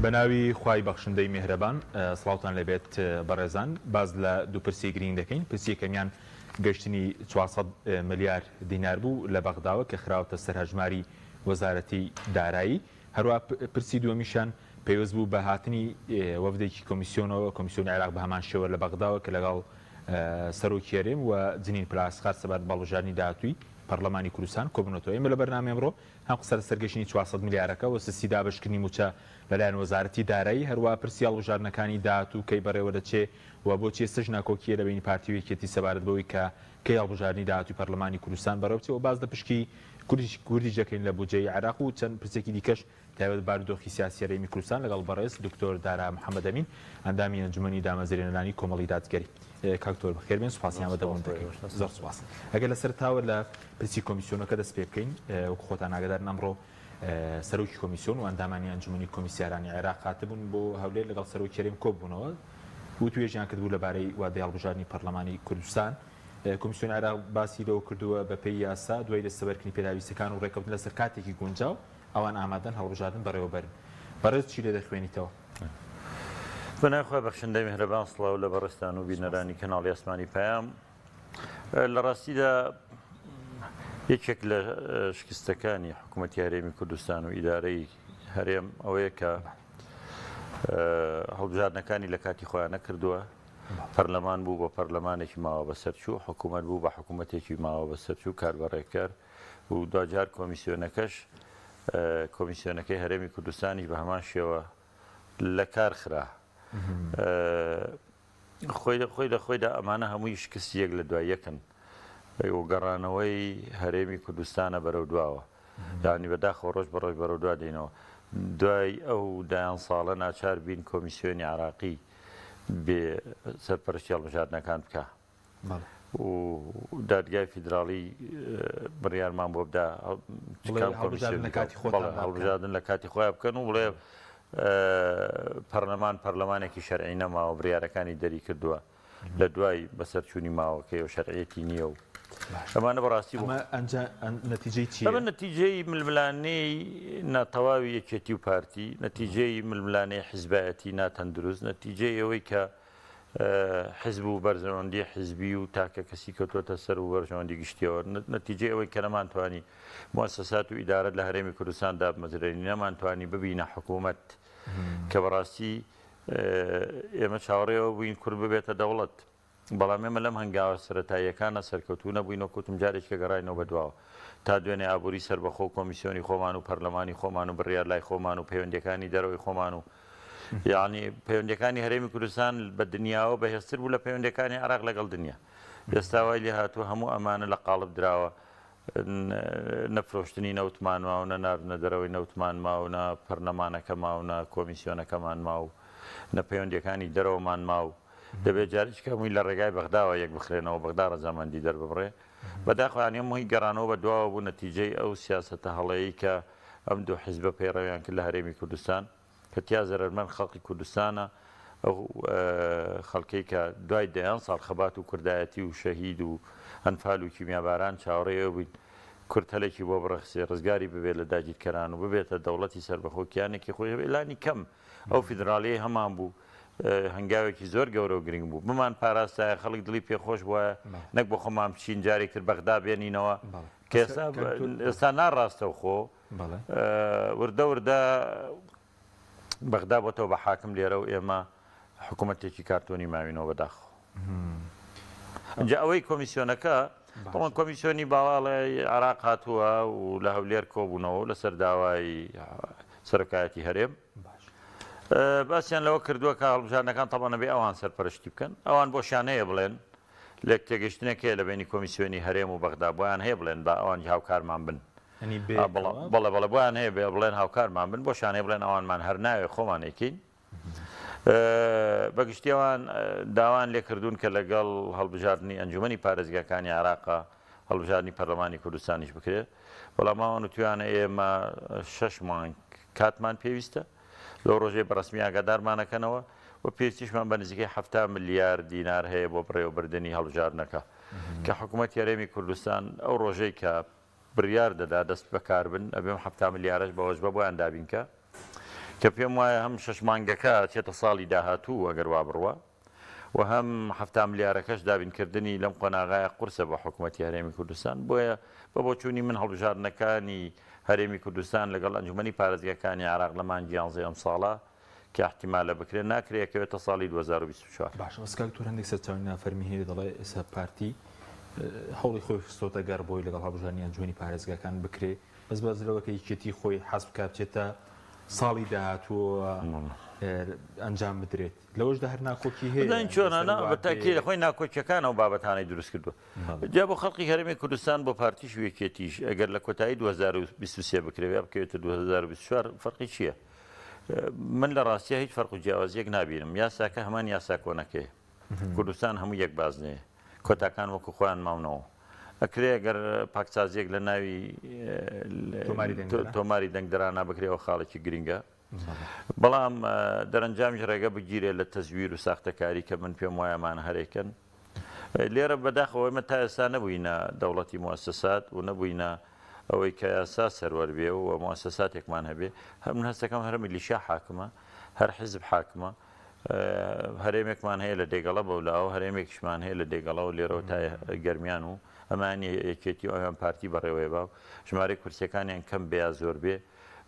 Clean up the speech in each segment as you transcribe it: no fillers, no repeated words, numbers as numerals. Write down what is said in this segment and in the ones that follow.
بەناوی خوای بەخشندەی میهرەبان سڵاوتان لەبێت بەڕێزان باز لە دوو پرسی گرنگ دەکەین. پرسی یەکەمیان گەشتنی 400 ملیار دینار بوو لە بەغداوە کە خراوەتە سەر هەژماری وەزارەتی دارایی. هەروە پرسی دووەمیشان پێویست بوو بە هاتنی وەفدێکی کۆمیسیۆنەوە کۆمیسیۆنی عێراق بە هەمان شێوە لە بەغداوە کە لەگەڵ سەرۆکی هەرێم و جنین پلاسخار سەبارەت بەڵبژاردننی داهاتووی پەرلەمانی کوردستان کۆبوونەوە. ئێمە لە بەرنامە ئەمڕۆ هەم قسە لە سەرگەشتنی 400 ملیارەکە و سسی دابشکردنی موچە لەلایەن وەزارەتی دارایی هەروە پرسی هەڵبژاردنەکانی داهاتوو کەی بەڕێوە دەچێ و بۆچی ئێستش ناکۆکیە لە بینی پارتیوێکێتی سەبارەت بەوەی کە کەی هەڵبژاردننی داهاتووی پەرلەمانی کوردستان بەڕێوەچێەوە باز لە پشکی کوردی جەکەین لە بودجەی عێراق و چەند پرسێکی دیکەش تایبەت بارودۆخی سیاسی هەرێمی کوردستان لەگەڵ بەڕێز دکتۆر دارا محەممەد ئەمین ئەندامی ئەنجومەنی دامەزرێنەرانی کۆمەڵی دادگەری. کاکتۆر بەخێربێن سوپاسیان بەدەوام دەکەین. زۆر سوپاس. ئەگەر لە سەرتاوە لە پرسی کۆمیسیۆنەکە دەست پێ بکەین وەکو خۆتان ئاگادارن ئەمڕۆ سەرۆکی کۆمیسیۆن و ئەندامانی ئەنجومەنی کۆمیسیارانی عێراق هاتبوون بۆ هەولێر لەگەڵ سەرۆکی هەرێم کۆبوونەوە و توێژیان کردبوو لەبارەی وادەی هەڵبژاردننی پەرلەمانی کوردستان. کۆمیسیۆن عێراق باسی لەوە کردووە بە پێی یاسا دوای دەستەبەرکردنی پێداویستەکان و ڕێکەوتن لەسەر کاتێکی گونجاو ئەوان ئامادەن هەڵبژاردن بەڕێوەبەرن. بەڕێز چی لێ دەخوێنیتەوە؟ بەناوخوا بەخشندەی میهرەبان سڵاو لە بەڕێستان و بینەرانی کەناڵی ئاسمانی پەیام. لە ڕاستیدا یەکێک لە شکستەکانی حکوومەتی هەرێمی کوردستان و ئیدارەی هەرێم ئەوەیە کە هەڵبژاردنەکانی لە کاتی خۆیان نەکردووە. پەرلەمان بوو بە پەرلەمانێکی ماوە بەسەرچوو، حکوومەت بوو بە حکوومەتێکی ماوە بەسەرچوو کاربەڕێکەر و دوجار کۆمیسیۆنەکەی هەرێمی کوردستانی بە هەمان شێوە لە کار خرا. خۆی لە خۆیدا ئەمانە هەمووی شکست یەک لە دوای یەکن و گەڕانەوەی هەرێمی کوردستانە بەرەو دواوە، یانی بەداخەوە ڕۆژ بە ڕۆژ بەرەو دوا دێنەوە. دوای ئەو دایان ساڵە ناچار بین کۆمیسیۆنی عراقی بێ سەرپەرشتی هەڵبژاردنەکان بکە و دادگای فیدراڵی بڕیارمان بۆ بدا هەڵبژاردن لە کاتی خۆیان بکەن و بڵێ پەرلەمانێکی شەرعی نەماوە بڕیارەکانی دەری کردووە لە دوای بەسەرچوونی ماوەکەی و شەرعیەتی نییە و ئەمانە بەڕاستی ئەمە نەتیجەی ململانەی ناتەواوی یەکێتی و پارتی، نەتیجەی ململانەی حیزبایەتی ناتەندروست، نەتیجەی ئەوەی کە حیزب و بەرژەوەندی حیزبی و تاکە کەسی کەوتوۆتە سەر و بەرژەوەندی گشتیەوە، نەتیجەی ئەوەی کە نەمانتوانی موسسات و ئیدارەت لە هەرێمی کوردستان دابمەزرێنی، نەمانتوانی ببینە حکوومەت کە بەڕاستی ئێمە چاوەڕێەوە بووین کورد ببێتە دەوڵەت. بەڵام ئێمە لەم هەنگاوە سەرەتاییەکانە سەرکەوتوو نەبووین وەکوتم جارێککە گەڕاینەوە بەدواوە تا دوێنێ ئابووری سەربەخۆ کۆمیسیۆنی خۆمان و پەرلەمانی خۆمان و بڕیار لای خۆمان و پەیوەندیەکانی دەرەوەی خۆمان و یعنی پەیوەندیەکانی هەرێمی کوردستان بە دنیاوە بەهێزتر بوو لە پەیوەندیەکانی عێراق لەگەڵ دنیا. ئێستا وای لێ هاتووە هەموو ئەمانە لە قاڵب دراوە، نەفرۆشتنی نەوتمان ماو، نە ناردنە دەرەوەی نەوتمان ماو، نە پەرلەمانەکە ماو، نە کۆمیسیۆنەکەمان ماو، نە پەیوەندیەکانی دەرەوەمان ماو. دەبێت جارێککە هەمووی لە ڕێگای بەغداوە یەک بخرێنەوە بەغدا ڕەزامەندی دەرببڕێ. بەداخوایان هەمووی گەڕانەوە بەدواوە بوو نەتیجەی ئەو سیاسەتە هەڵەیەی کە ئەم دوو حیزبە پەیڕەویان کرد لە هەرێمی کوردستان کە تیا زەرمەند خەڵکی کوردستانە، ئەو خەڵکەی کە دوای دەیان ساڵ خەبات و کوردایەتی و شەهید و ئەنفال و کیمیاباران چاوەڕێەوە بووین کورد هەلێکی بۆ بڕەخسێ ڕزگاری ببێت لە داگیرکەران و ببێتە دەوڵەتی سەربەخۆکیانێکی خۆی ئێلانی کەم ئەو فیدراالیی هەمان بوو هەنگاوێکی زۆر گەورە و گرنگ بوو. بمان پاراستایە خەڵک دڵی پێخۆش وایە نەک بۆ خۆمان بچین جاری کرد بەغدا بێنینەوە کە ئێستا ناڕاستە و خۆ وردە وردە بەغدا بۆتەوە بە حاکم لێرە و ئێمە حکوومەتێکی کارتۆنی ماوینەوە بەداخۆ. اینجا ئەوەی کۆمیسیۆنەکە بەڵام کۆمیسیۆنی باڵای عێراق هاتووە و لە هەولێر کۆبوونەوە لەسەر داوای سەرۆکایەتی هەرێم باسییان لەوە کردووە کە هەڵبژاردنەکان تەڵەنە بێ ئەوان سەرپەرشتی بکەن، ئەوان بۆشیانەیە بڵێن لێک تێگەشتنێکەیە لە بینی کۆمیسیۆنی هەرێم و بەغدا بۆیان هەیە بڵێن با ئەوان هاوکارمان بن بەڵێ بۆیان هەیە بێ بڵێن هاوکارمان بن بۆشانەیە بڵێن ئەوانمان هەر ناوێ خۆمانێکین. بەگشتیەوان داوان لێ کردوون کە لەگەڵ هەڵبژاردننی ئەنجومەنی پارێزگاکانی عێراقا هەڵبژاردننی پەرلەمانی کوردستانیش بکرێت، بەڵام ئەوان وتویانە ئێمە 6 مانگ کاتمان پێویستە لەو ڕۆژێ بەڕسمی ئاگادارمانەکەنەوە و پێویستیشمان بە نزیکەی 7 ملیار دینار هەیە بۆ بڕێوەبردننی هەڵبژاردنەکە کە حکوومەتی هەرێمی کوردستان ئەو ڕۆژەی کە بڕیار دەدا دەست بەکار بن ئەبێم 7 ملیارش بەوەش بە بۆیان دابینکە کە پێم وایە هەم 6 مانگەکە چێتە ساڵی داهاتوو ئەگەر وا بڕوە و هەم 7 ملیارەکەش دابینکردنی لەم قۆناغایە قورسە بە حکوومەتی هەرێمی کوردستان بۆیە بە بۆچوونی من هەڵبژاردنەکانی هەرێمی کوردستان لەگەڵ ئەنجومەنی پارێزگاکانی عراق لە مانگی 11 ئەم ساڵە کە احتیمالە بکرێت ناکرێتەوەتە ساڵی 2024. باش ئەسکال تور هەندێک سەرچاوی نافەرمی هەیە دەڵێ ئێستا پارتی هەوڵی خۆی خستۆتە گەر بۆی لەگەڵ هەڵبژاردننی ئەنجومەنی پارێزگاکان بکرێ بەس بەزلەوەکە یەکێتی خۆی حەزب بکات بچێتە ساڵی داهاتووە ئەنجام بدرێت لەوەشدا هەر ناکۆکی هەیە چۆنانە بەتاکی لە خۆی ناکۆچەکانەوە بابەتانەی دروست کردووە جا بۆ خەڵکی هەرێمی کوردستان بۆ پارتیش وێکێتیش ئەگەر لە کۆتایی 2023 بکرێت بکەوێتە 2024 فەرقی چییە؟ من لە ڕاستیە هیچ فەرق و جیاوازیەک نبینم یاساکە هەمان یاسا کۆنەکەی کوردستان هەموو یەک بازنەیە کۆتاکان وەکو خۆیان ماونەوە ئەکرێ ئەگەر پاکسازیەک لە ناوی تۆماری دەنگدرانە بکرێەوە خاڵێکی گرنگە بەڵام دەرەنجامیش ڕێگە بگیرێت لە تەزویر و ساختەکاری کە من پێم وایەمان هەرێکن لێرە بەداخەوە ئێمە تا ئێستا نەبووینە دەوڵەتی موسسات و نەبووینە ئەوەی کە یاسا سەروەر بێ و موسساتێکمان هەبێ هەم هەستەکەم هەر میلیشیا حاکمە هەر حیزب حاکمە هەرێمێکمان هەیە لە دێگەڵە بەولاوە هەرێمێکیشمان هەیە لە دێگەڵەوە لێرەوە تا گەرمیان و ئەمانی یەکێتی ئەویان پارتی بەڕێوەیە باو ژمارەی کورسەکانیان کەم بێ زۆر بێ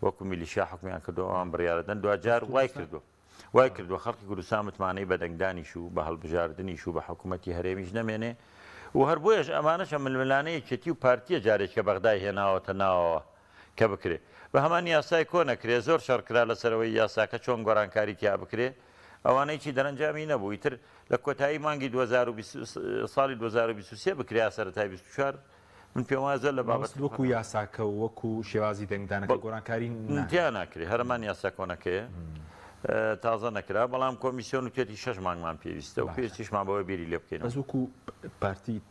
وەکو میلیشیا حکومیان کردو ئەوان بڕیاردەن دوجار وای کردو خەڵکی کوردستان متمانەی بەدەنگدانیش و بە هەڵبژاردنیش و بە حکوومەتی هەرێمیش نەمێنێ و هەر بۆیەش ئەمانەش ململانەیە یەکێتی و پارتیە جارێک کە بەغدای هێناوەتە ناوەوە کە بکرێ بە هەمان یاسای کۆنەکرێ زۆر شەڕکرا لەسەرەوەی یاساکە چۆن گۆڕانکاری تیا بکرێ ئەوانەیەکی دەرەنجامی نەبوو ئیتر لە کۆتایی مانگی ساڵی 2023 بکریا سەرەتای 24 من پێم وایە زۆر لە بابەت وەکو یاساکە و وەکو شێوازی دەنگدانەکە گۆڕانکاری تیا ناکرێ هەرمان یاسا کۆنەکەیە تازە نەکرا بەڵام کۆمیسیۆن و توێتی 6 مانگمان پێویستە و پێویستیشمان بەوە بیری لێ بکەین بەس وەکو پارتی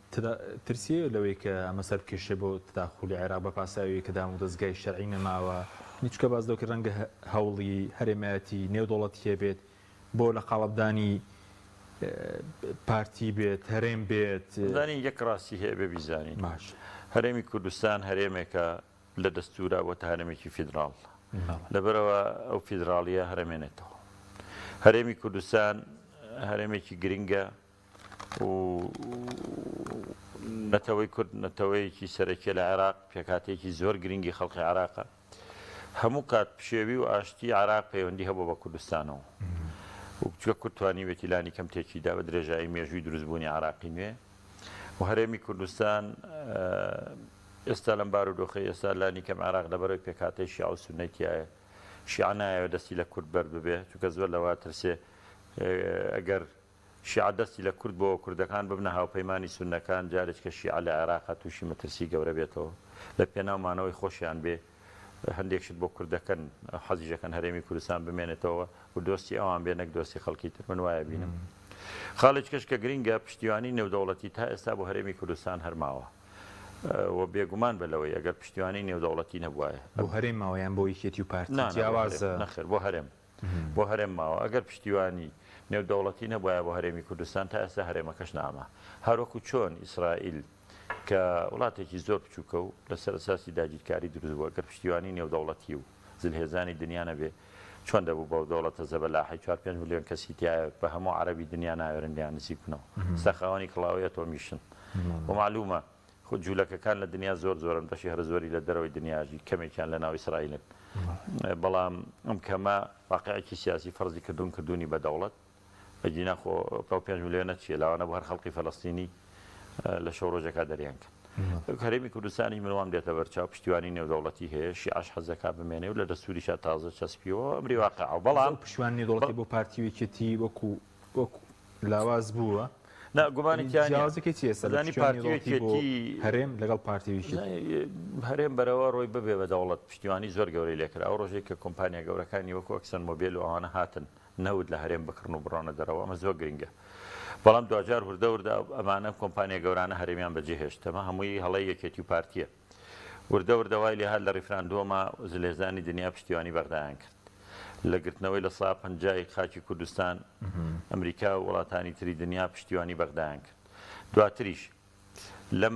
ترسیە لەوەی کە ئەمە سەر بکێشێ بۆ تداخلی عێراق بە پاساوی کە دام و دەستگای شەرعی نەماوە نیچکە باز دەوکە ڕەنگە هەوڵی هەرێمایەتی نێودوڵەتی هەبێت بۆ لە قاڵبدانی پارتی بێت هەرێم بێت زانی یەک ڕاستی هەیە بێ بیزانین هەرێمی کوردستان هەرێمێکە لە دەستورە بۆ تا هەرێمێکی فیدراڵ لەبەرەوە ئەو فیدراڵیە هەرێمێنێتەوە هەرێمی کوردستان هەرێمێکی گرنگە و نەتەوەی کورد نەتەوەیەکی سەرەکیە لە عێراق پێکاتێکی زۆر گرنگی خەڵقی عێراقە هەموو کات پشێوی و ئاشتی عێراق پەیوەندی هەبوو بە کوردستانەوە وچکە کورتوانی وێتیلانی کەم تێکیدا بە درێژایی مێژووی دروستبوونی عراقی نوێ و هەرێمی کوردستان ئێستا لەم بارودۆخی ئێستا لانی کەم عراق لەبەرەوەی پێکاتەی شیع و سونەتیایە شیع نایەوە دەستی لە کورد بەر ببێ چونکە زۆر لەوا ترسێ ئەگەر شیع دەستی لە کورد بۆ کوردەکان ببنە هاوپەیمانی سونەکان جارێک کە شیع لە عێراق تووشی مەترسی گەورە بێتەوە لە پێناومانەوەی خۆشیان بێ هەندێکشت بۆ کوردەکەن حەزیژەکەن هەرێمی کوردستان بمێنێتەوە و دۆستی ئەوان بێ نەک دۆستی خەڵکی تر من وایە بینم خاڵێک کەش کە گرنگە پشتیوانی نێودەوڵەتی تا ئێستا بۆ هەرێمی کوردستان هەرماوە و بێگومان بەلەوەی ئەگەر پشتیوانی نێودەوڵەتی نەبووایە بۆ هەرێم ماوەیان بۆ یەکێتی و پارتی جیاوازە نەخێر بۆ هەرێم ماوە ئەگەر پشتیوانی نێودەوڵەتی نەبووایە بۆ هەرێمی کوردستان تا ئێستا هەرێمەکەش نامە هەروەکو چۆن ئیسرائیل کە وڵاتێکی زۆر بچووکە و لەسەر ئەساسی داگیرکاری دروست بووە گەر پشتیوانی نێودەوڵەتی و زلهێزانی دنیا نەبێ چۆن دەبوو بەو دەوڵەتە زەبەلاحی 4-5 میلیۆن کەسی تایە بە هەموو عەرەبی دنیا ناوێرندیان نزیک بنەوە سەخاوانی کڵاوەتەوە میشن و معلومە خود جوولەکەکان لە دنیا زۆرن بەشی هەر زۆری لە دەرەوەی دنیاژی کەمێکیان لە ناو ئیسرائیلن بەڵام ئەم کەمە واقعێکی سیاسی فەرزی کردوونی بە دەوڵەت بەجینا خۆ 5 میلیۆنە چیە لاوانە بۆ هەر خەڵقی فەلەستینی لە شەو ڕۆژەکە دەریان کرد هەرێمی کوردستانی مروان دێتە بەرچاو پشتیوانی نێودەوڵەتی هەیە شیعش حەزەکە بمێنێ و لە دەستوریشا تازە چەسپیەوە ئەمری واقعە بەڵام پشتیوانی نێودەوڵەتی بۆ پارتی وێکێتی وەکو لاواز بووە گومانێکی سەدانی پارتی هەرێم لەگەڵ پارتی هەرێم بەرەوە ڕۆی ببێ بە دەوڵەت پشتیوانی زۆر گەورەی لێکرا ئەو ڕۆژێک کە کۆمپانیا گەورەکانی وەکو ئەکسن مۆبیل و ئەوانە هاتن نەود لە هەرێم بکڕن و بڕۆنە دەرەوە ئەمە زۆر گرنگە بەڵام دوجار وردە ئەمانە کۆمپانیا گەورانە هەرێمیان بەجێهێشتەمە هەمووی هەڵی یەکێتی و پارتیە وردەوای لێهات لە ڕیفراندۆمە زلێزانی دنیا پشتیوانی بەغدایان کرد لە گرتنەوەی لە سا 50 خاکی کوردستان ئەمریکا و وڵاتانی تری دنیا پشتیوانی بەغدایان کرد دواتریش لەم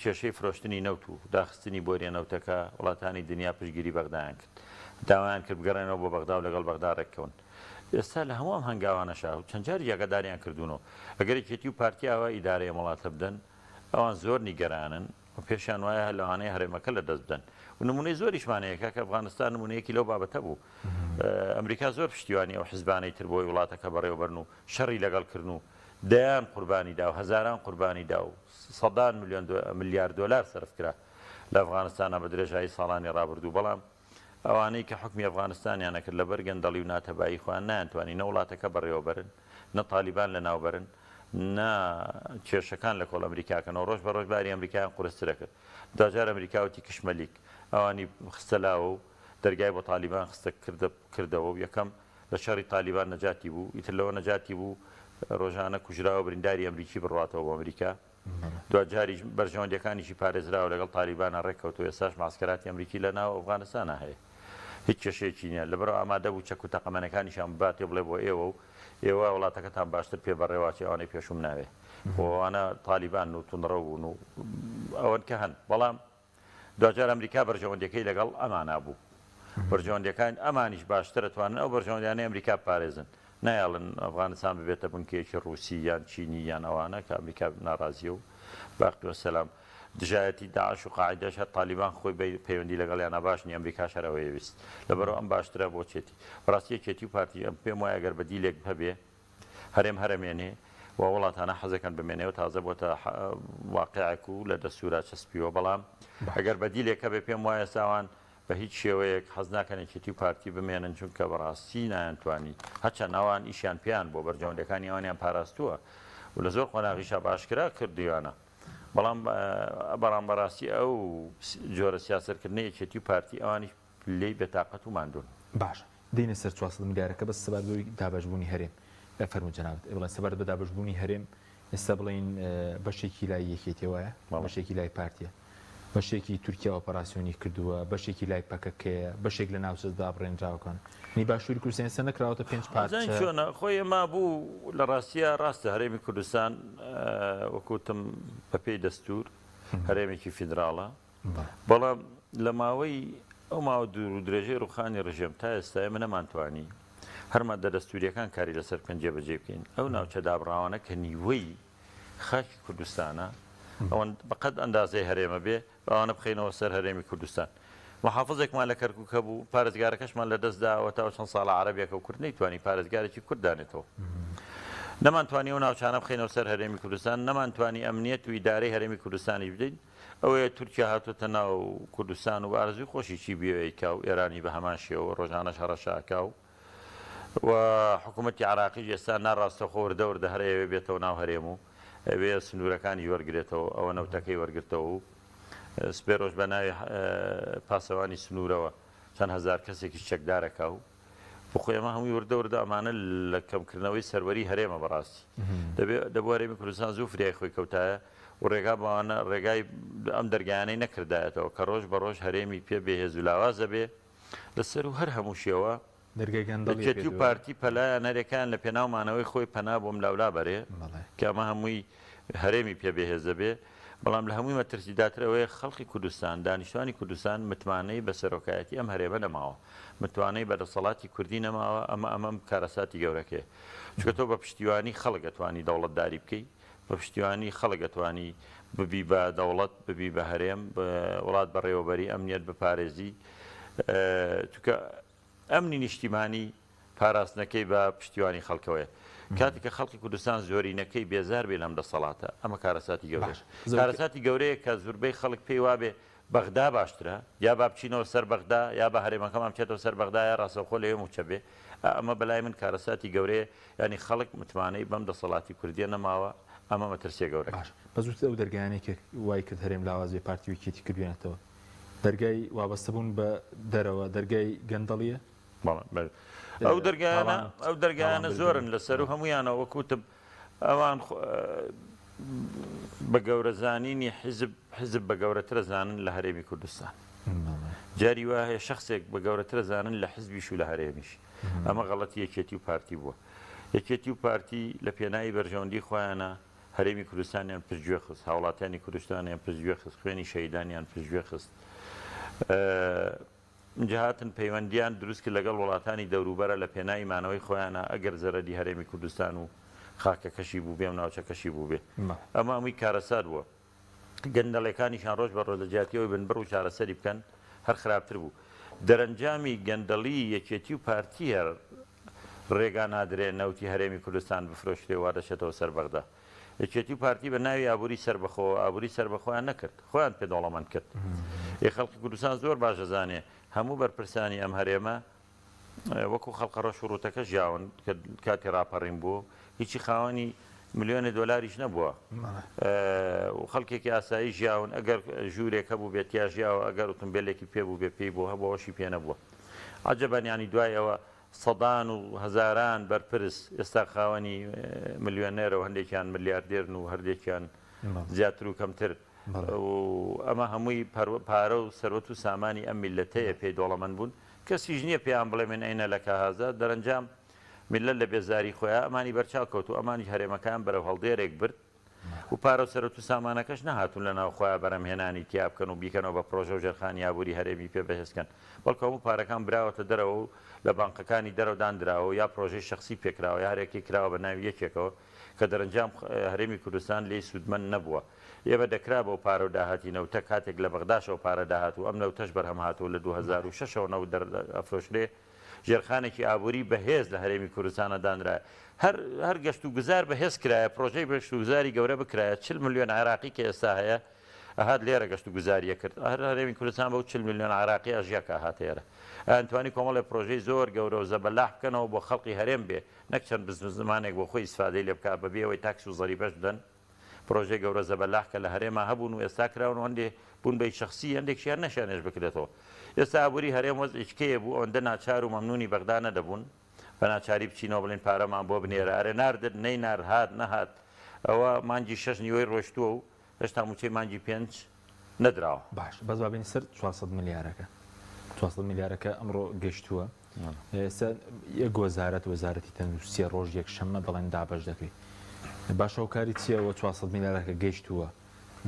کێشەی فرۆشتنی نەوت و داخستنی بۆریە نەوتەکە وڵاتانی دنیا پشتگیری بەغدایان کرد داوایان کرد بگەڕێنەوە بۆ بەغدا و لەگەڵ بەغدا ڕێککەون. ئێستا لە هەموو ئەم هەنگاوانەشا و چەند جاری یاگەداریان کردوونەوە ئەگەر یەکێتی و پارتیاوە ئیدارەیە وڵاتە بدەن ئەوان زۆر نیگەرانن و پێشیان وایە لەوانەیە هەرێمەکە لە دەست بدەن و نمونەی زۆریشمانەیەکە کە ئەفغانستان نمونەیەکی لەو بابەتە بوو. ئەمریکا زۆر پشتیوانی ئەو حیزبانەی تر بۆی وڵاتەکە بەڕێوەبەرن و شەڕی لەگەڵکردن و دەیان قوربانی دا و هەزاران قوربانی دا و سەدان ملیار دۆلار سەرف کرا لە ئەفغانستانە بە درێژایی ساڵانی ڕابردوو. بەڵام ئەوانەی کە حکمی ئەفغانستانیانە کرد لەبەر گەندەڵی و ناتەبایی خۆیان نایانتوانی نە وڵاتەکە بەڕێوەبەرن نە تالیبان لەناوبەرن نا کێشەکان لە کۆڵ ئەمریکاکەنەوە ڕۆژ بە ڕۆژ باری ئەمریکایان قورسترە کرد. دوجار ئەمریکاوتی کشمەلیک ئەوانی خستەلاوە و دەرگای بۆ تالیبان خستە کردەوە و یەکەم لە شەڕی تالیبان نەجاتی بوو ئیتر لەوە نەجاتی بوو ڕۆژانە کوژراوە برینداری ئەمریکی بڕاتەوە بۆ ئەمریکا. دوجاری بەرژەوەندەکانیشی پارێزراوە لەگەڵ تالیبانە ڕێککەوتو ئێساش ماسکەراتی ئەمریکی لە ناو ئەفغانستانە هەیە هیچ کێشەیەکی نییە لەبەرەوە ئامادە بوو چەک و تەقەمەنەکانیشان باتێ بڵێ بۆ ئێوە و ئێوە وڵاتەکەتان باشتر پێ بەڕێواچی ئەوانەی پێشوم ناوێ بۆوانە تالیبان و تونڕە بوون و ئەوەن کە هەن. بەڵام دوجار ئەمریکا بەرژەوەندەکەی لەگەڵ ئەمانە بوو بەرژەوەندەکان ئەمانیش باشتر ئەتوانن ئەو بەرژەوەندیانەی ئەمریکا پارێزن نایڵن ئەفغانستان ببێتە بنکەیەکی ڕووسی یان چینی یان ئەوانە کە ئەمریکا ناڕازیە و باقی وەسەلام دژایەتی داعش و قاعیدەش هەر تالیبان خۆی پەیوەندی لەگەڵیانە باش نیە ئەمریکا شەرەوەی ویست لەبەرەوە ئەم باشترە بۆ چێتی بەڕاستی یەکێتی و پارتی ئەم پێم وایە ئەگەر بەدیلێک هەبێ هەرێم هەرەمێنێ و وڵاتانە حەزەکەن بمێنێ و تازە بۆتە واقعێک و لە دەستورا چەسپیوە. بەڵام ئەگەر بەدیلێک هەبێ پێم وایە ساوان بە هیچ شێوەیەک حەز ناکەن یەکێتی و پارتی بمێنن چونکە بەڕاستی نایانتوانی هەرچەند ناوان ئیشیان پیان بۆ بەرژەوەندەکانی ئەوانیان پاراستووە و لە زۆر قۆناغیشە باشکرا کردویانە. بەڵام بەڕام بەڕاستی ئەو جۆرە سیاسەتکردنی یەکێتی و پارتی ئەوانی لێی بێتاقەت و ماندوون. باش دێنە سەر 400 ملیارەکە بەس سەبارەت بۆی دابەشبوونی هەرێم فەرموو جەناب بڵێن سەبارەت بە دابەشبوونی هەرێم ئێستا بڵین بەشێکی لای یەکێتی وایە بەشێکی لای پارتیە بەشێکی تورکیا ئۆپەراسیۆنی کردووە بەشێکی لای پەکەکەیە بەشێک لە ناوچەدا بڕێنراوەکان نی باشووری کوردستان ئێستا نەکراوەتە 5 پارچە چۆنە خۆی ئەمە بوو لە ڕاستیە ڕاستە هەرێمی کوردستان وەکوتم بە پێی دەستور هەرێمێکی فیدراڵە بەڵام لە ماوەی ئەو ماوە دوور و درێژەی ڕوخانی ڕژێم تا ئێستا ئێمە نەمانتوانی هەرمادە دەستوریەکان کاری لەسەر بکەن جێبەجێ بکەین ئەو ناوچە دابڕاوانە کە نیوەی خاکی کوردستانە ئەوەن بەقەت ئەندازەی هەرێمە بێ ئەوانە بخینەوە سەر هەرێمی کوردستان محافظێکمان لە کەرکووک هەبوو پارێزگارەکەشمان لە دەستداوە تا چەند ساڵە عەرەبیەکە و کورد نەیتوانی پارێزگارێکی کورد دانێتەوە نەمانتوانی ئەو ناوچانە بخینەوە سەر هەرێمی کوردستان نەمانتوانی ئەمنیەت و ئیدارەی هەرێمی کوردستانی بدەین ئەوەیە تورکیا هاتوۆتە ناو کوردستان و ئارزووی خۆشیی بیوەیەکا و ئێرانی بە هەمان شێوە ڕۆژانەش هەڕەشاکا و حکوومەتی عراقی ئێستا ناڕاستەخۆ وردە هەرەیەوێ بێتەوە ناو هەرێم و ئەوێ سنوورەکانی وەرگێتەوە ئەوە نەوتەکەی وەرگرتەوە و سپێ ڕۆژ بە ناوی پاسەوانی سنوورەوە چەند هەزار کەسێکی چەکدارەکە و بخۆی ئەمە هەمووی وردە ئەمانە لە کەمکردنەوەی سەروەری هەرێمە بەڕاستی دەبوو هەرێمی کوردستان زوو فریای خۆی کەوتایە و ڕێگا بەوانە ڕێگای ئەم دەرگایانەی نەکردایەتەوە کە ڕۆژ بە ڕۆژ هەرێمی پێ بێهێز و لاوازە بێ لەسەر و هەر هەموو شێوە دەرگەکێتی و پارتی پەلایە نەرێکان لە پێناومانەوەی خۆی پەنا بۆم لاولا بەرێ کە ئەمە هەمووی هەرێمی پێ بێهێزە بێ بەڵام لە هەمووی مەترسیداترەوەی خەڵکی کوردستان دانیشتوانی کوردستان متمانەی بە سەرۆکایەتی ئەم هەرێمە نەماوە متوانەی بەدەسەڵاتی کوردی نەماوە ئەمەم کارەساتی گەورەکەی چکە تۆ بە پشتیوانی خەڵگەتوانی دەوڵەتداری بکەی بە پشتیوانی خەڵگەتوانی ببی بە دەوڵەت ببی بە هەرێم وڵات بەڕێوەبەری ئەمنیەت بپارێزی چکە ئەمنی نیشتیمانی پاراستنەکەی بە پشتیوانی خەڵکەوەیە کاتێککە خەڵکی کوردستان زۆرینەکەی بێزار بێ لەم دەسەڵاتە ئەمە کارەساتی گەورەش کارەساتی گەورەیە کە زوربەی خەڵک پێی وابێ بەغدا باشترە یا با بچینەوە سەر بەغدا یا بە هەرێمەکەمان بچێتەوە سەر بەغدا یا ڕاستەوخۆ لەوێ موچە بێ ئەمە بەلای من کارەساتی گەورەیە ینی خەڵک متمانەی بەم دەسەڵاتی کوردیە نەماوە ئەمە مەترسیە گەورە بەزوت ئەو دەرگایانەی کە وای کرد هەرێم لاوازێ پارتی ویکێتی کردوێنێتەوە دەرگای وابەستە بوون بە دەرەوە دەرگای گەندەڵیە ئەو دەرگایانە زۆرن لەسەر و هەمویانە وەکوتم ئەوان بە گەورەزانینی حزب بە گەورەترە زانن لە هەرێمی کوردستان جاری وایە شخصێک بە گەورەترە زانن لە حزبیش و لە هەرێمیش ئەمە غەڵەتی یەکێتی و پارتی بووە یەکێتی و پارتی لە پێناوی بەرژەوەندی خۆیانە هەرێمی کوردستانیان پشتگوێ خست هاوڵاتیانی کوردستانیان پشتگوێ خست خوێنی شەهیدانیان پشتگوێ خست جهاتن پەیوەندیان دروست کرد لەگەڵ وڵاتانی دەوروبەرە لە پێناوی مانەوەی خۆیانە ئەگەر زەرەری هەرێمی کوردستان و خاکەکەشی بوو بێ و ناوچەکەشی بوو بێ ئەمە هەمووی کارەسات بووە گەندەڵەکانیشان ڕۆژ بە ڕۆژ لە جیاتیەوەی بن بڕ و چارەسەری بکەن هەر خراپتر بوو دەرەنجامی گەندەڵی یەکێتی و پارتی هەر ڕێگا نادرێ نەوتی هەرێمی کوردستان بفرۆشتێ وا دەچێتەوە سەر بەغدا یەکێتی و پارتی بە ناوی ئابووری سربەخۆ ئابووری سربەخۆیان نەکرد خۆیان پێدەوڵەمەند کرد خەڵکی کوردستان زۆر باش دەزانێ هەموو بەرپرسانی ئەم هەرێمە وەکو خەڵقە ڕەش و ڕوتەکە ژیاون کاتی ڕاپەڕین بوو هیچی خاوەنی ملیۆنە دۆلاریش نەبووە و خەڵکێکی ئاسایی ژیاون ئەگەر ژوورێکە بوو بێت یا ژیاوە ئەگەر ئۆتۆمبیلێکی پێ بوو بێ پێی بۆ هەبەوەشی پێ نەبووە عەجەبەنیانی دوای ئەوە سەدان و هەزاران بەرپرس ئێستا خاوەنی ملیۆنێرە و هەندێکیان ملیاردێرن و هەردێکیان زیاتر و کەمتر ئەمە هەمووی پارە و سەرۆت و سامانی ئەم میلەتەیە پێی دۆڵەمەند بوون کەسیش نییە پێیان بڵێ من ئەینە لە کاهازە دەرەنجام میلەت لە بێزاری خۆیان ئەمانی بەرچاو کەوت و ئەمانی هەرێمەکان بەرەو هەڵدێرێک برد و پارە و سەرۆت و سامانەکەش نەهاتون لە ناو خۆیان بەرەمهێنانی تیا بکەن و بیکەنەوە بە پرۆژە و ژێرخانی ئابووری هەرێمی پێ بەهێزکەن بەڵکو هەموو پارەکان براوەتە دەرەوە و لە بانقەکانی دەرەودانراوە یا پرۆژەی شخصی پێکراوە یا هەرێکی کراوە بە ناوی یەکێکەوە کە دەرەنجام هەرێمی کوردستان لێی سوودمەند نەبووە ئێمە دەکرا بۆ پارە و داهاتی نەوتە کاتێک لە بەغداشەوە پارە داهات و ئەم نەوتەش بەرهەم هاتووە لە 2006ەوە نەوت ئەفرۆشرێ ژێرخانێکی ئابووری بەهێز لە هەرێمی کوردستانە دانرا هەر گەشت و گوزار بەهێز کرایە پرۆژەی گەشت و گوزاری گەورە بکرایە 40 ملیۆن عراقی کە ئێستا هەیە ئەهات لێرە گەشت و گوزاریە کرد هەر هەرێمی کوردستان بەو 40 ملیۆن عراقی ئەژیاکە هاتێرە ئەتوانی کۆمەڵی پرۆژەی زۆر گەورە و زەبەلاح بکەنەوە بۆ خەڵکی هەرێم بێ نەک چەند زمانێک بۆ خۆی ئیسفادەی لێ بکات بەبێ ئەوەی تاکس و زەریبەش بدەن پرۆژەی گەورە زەبەلاح کە لە هەرێما هەبوون و ئێستا کراون هەندێ بوون بە شخصی هەندێکیان نەشانێش بکرێتەوە ئێستا ئابووری هەرێم وەزعیچکەیە بوو ئەوەندە ناچار و مەمنونی بەغدا نەدەبوون بە ناچاری بچینەوە بڵێن پارەمان بۆ بنێرە ئەرێ ناردن نەینار هات نەهات ئەوە مانگی 6 نیوەی ڕۆشتووە و هێشتا موچەی مانگی 5 نەدراوە باش بەس بابینی سەر 400 ملیارەکە 400 ملیارەکە ئەمڕۆ گەشتووە ئێستا یەک وەزارەتی تەندروستی ڕۆژ یەک شەممە بەڵێن دابەش دەکەیت باش ئەو کاری چیەوە 400 میلیارەکە گەیشتووە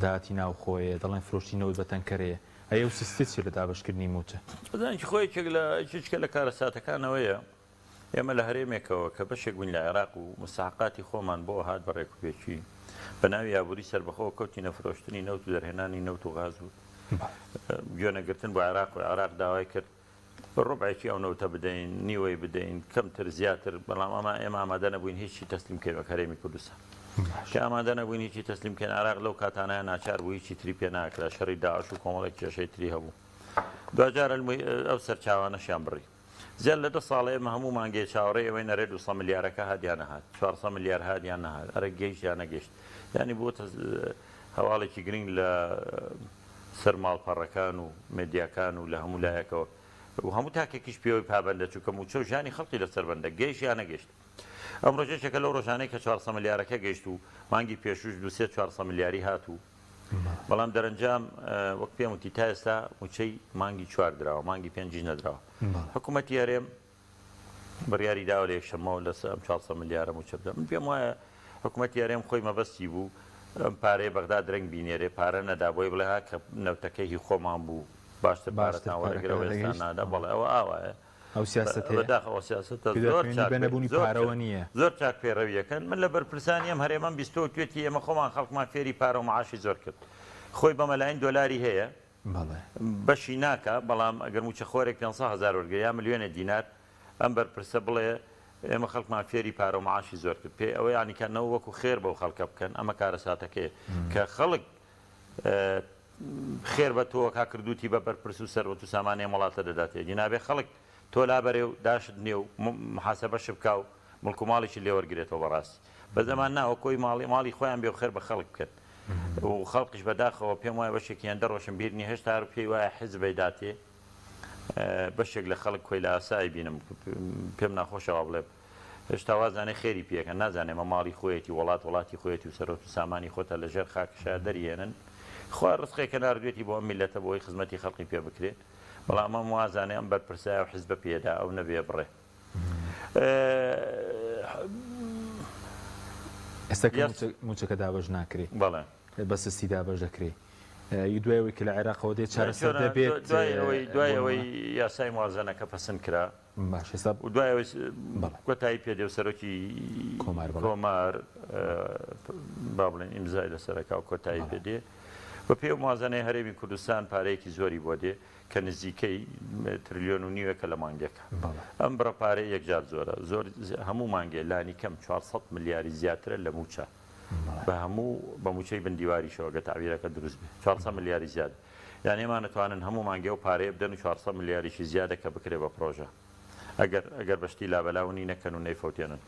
داهاتی ناو خۆیە دەڵێن فرۆشتینەوەی بەتەنکەرەیە ئەیە و سیستێکی لە دابشکردنی موچە بەزانکی خۆیەکێک لە هیچکە لە کارەساتەکانەوەیە ئێمە لە هەرێمێکەوە کە بەشێک بووین لە عێراق و مستحقاتی خۆمان بۆ هات بە ڕێکوپێکی بە ناوی ئابووری سربەخۆ کەوتینە فرۆشتنی نەوت و دەرهێنانی نەوت و غاز و گوێنەگرتن بۆ عێراق و عێراق داوای کرد ڕۆبعێکی ئەو نەوتە بدەین نیوەی بدەین کەمتر زیاتر بەڵام ئێمە ئامادە نەبووین هیچی تەسلیم کەین بە هەرێمی کوردستان کە ئامادە نەبووین هیچی تەسلیم کەین عێراق لەو کاتانەیە ناچار بوو هیچی تری پێ ناکرا شەڕی داعش و کۆمەڵێک کێشەی تری هەبوو دوجار ئەو سەرچاوانەشیان بڕی زیاد لە 2 ساڵ ئێمە هەموو مانگێ چاوەڕێی ئەوەی نەرێ 200 ملیارەکە هادیان نەهات 400 ملیار هادیان نەهات ئەرە گەیشت یان نەگەیشت یعنی بۆتە هەواڵێکی گرنگ لە سەر ماڵپەڕەکان و مێدیاکان و لە هەموو لایەکەوە و هەموو تاکێکیش پێوەی پابەندە چووکە موچە و ژانی خەڵکی لەسەر بەندە گەیشت یان نەگەیشت ئەم ڕۆژێکێکە لەو ڕۆژانەی کە 400 ملیارەکە گەیشت و مانگی پێشوش 400 ملیاری هاتوو بەڵام دەرەنجام وەک پێم وتی تا ئێستا موچەی مانگی 4 دراوە مانگی 5 نەدراوە حکوومەتی هەرێم بڕیاری داوە لە یەکشەممەوە لە ئەم 400 ملیارە موچە بدە من پێم وایە حکوومەتی هەرێم خۆی مەبەستی بوو ئەم پارەی بەغدا درەنگ بینێرێ پارە نەدا بۆی بڵێ ها کە نەوتەکەی هی خۆمان بوو باشتر پارەتان وەرەگرەوە ئێستا نادا بەڵێ ئەوە ئاوایە ئەو سیاستەوە سیاستە بەنەبوونی پارەوە نییە زۆر چاک پێڕەویەکەن من لە بەرپرسانی ئەم هەرێمەم بیستۆ توێتی ئێمە خۆمان خەڵکمان فێری پارە و معاشی زۆر کرد خۆی بە مەلاین دۆلاری هەیە بەشی ناکە بەڵام ئەگەر موچە خۆرێک 500,000 وەرگرە یا ملیۆنە دینار ئەم بەرپرسە بڵێ ئێمە خەڵکمان فێری پارە و معاشی زۆر کرد پێ ئەوە یانیکەنەوە وەکو خێر بەو خەڵکە بکەن ئەمە کارە ساتەکەیە کە خەڵک خێر بە تۆ کا کردوتی بە بەرپرس و سەروەت و سامانەیە وڵاتە دەداتێ جنابێ خەڵک تۆ لابەرێ و داشت نیێ و محاسەبەش بکا و مڵک و ماڵیشی لێ وەرگێتەوە بەڕاستی بە زەمان ناوە کۆی ماڵی خۆیان بێ و خێر بە خەڵک بکەن و خەڵقیش بەداخەوە پێم وایە بەشێکیان دەڕۆشن بیرنی هێشتا هەر پێی وایە حیزبەی داتێ بەشێک لە خەڵک کۆی لە ئاسایی بینم پێم ناخۆشەوە بڵێ هێشتا وازانێ خێری پێکەن نازانێمە ماڵی خۆیەتی وڵاتی خۆیەتی و سەرۆت و سامانی خۆتە لەژێر خاکشا دەریێنن خوا ڕزقێکە ناردوێتی بۆ ئەم میلەتە بۆی خزمەتی خەڵقی پێ بکرێت بەڵام ئەم وازانێ ئەم بەرپرسایە و حیزبە پێدا ئەو نەبێ بڕێ ئێستا موچەکە دابەش ناکرێت بەڵێ بە سستی دابەش دەکرێت دوایەوەی کە لە عێراقەوە دێت چارەسەر دەبێت دوای ئەوەی یاسای موازنەکە پەسەند کرا باش و دوای کۆتایی پێدێ و سەرۆکی کۆمار با بڵێن ئیمزای لەسەرەکە و کۆتایی پێدێ بە پێ موازنەی هەرێمی کوردستان پارەیەکی زۆری بۆ دێ کە نزیکەی تریلیۆن و نیوەکە لە مانگێکە ئەم بڕە پارەی یەکجار زۆرە زۆر هەموو مانگێ لانی کەم 400 ملیاری زیاترە لە موچە بە هەموو بە موچەی بندیواریشەوەگە تعبیرەکە دروست بێت 400 ملیاری زیاد یان ئێمان نتوانن هەموو مانگێ و پارەیە بدەن و 400 ملیاریشی زیادەکە بکرێ بە پرۆژە ئەگەر بەشتی لابەلاونی نەکەن و نەیفەوتێنن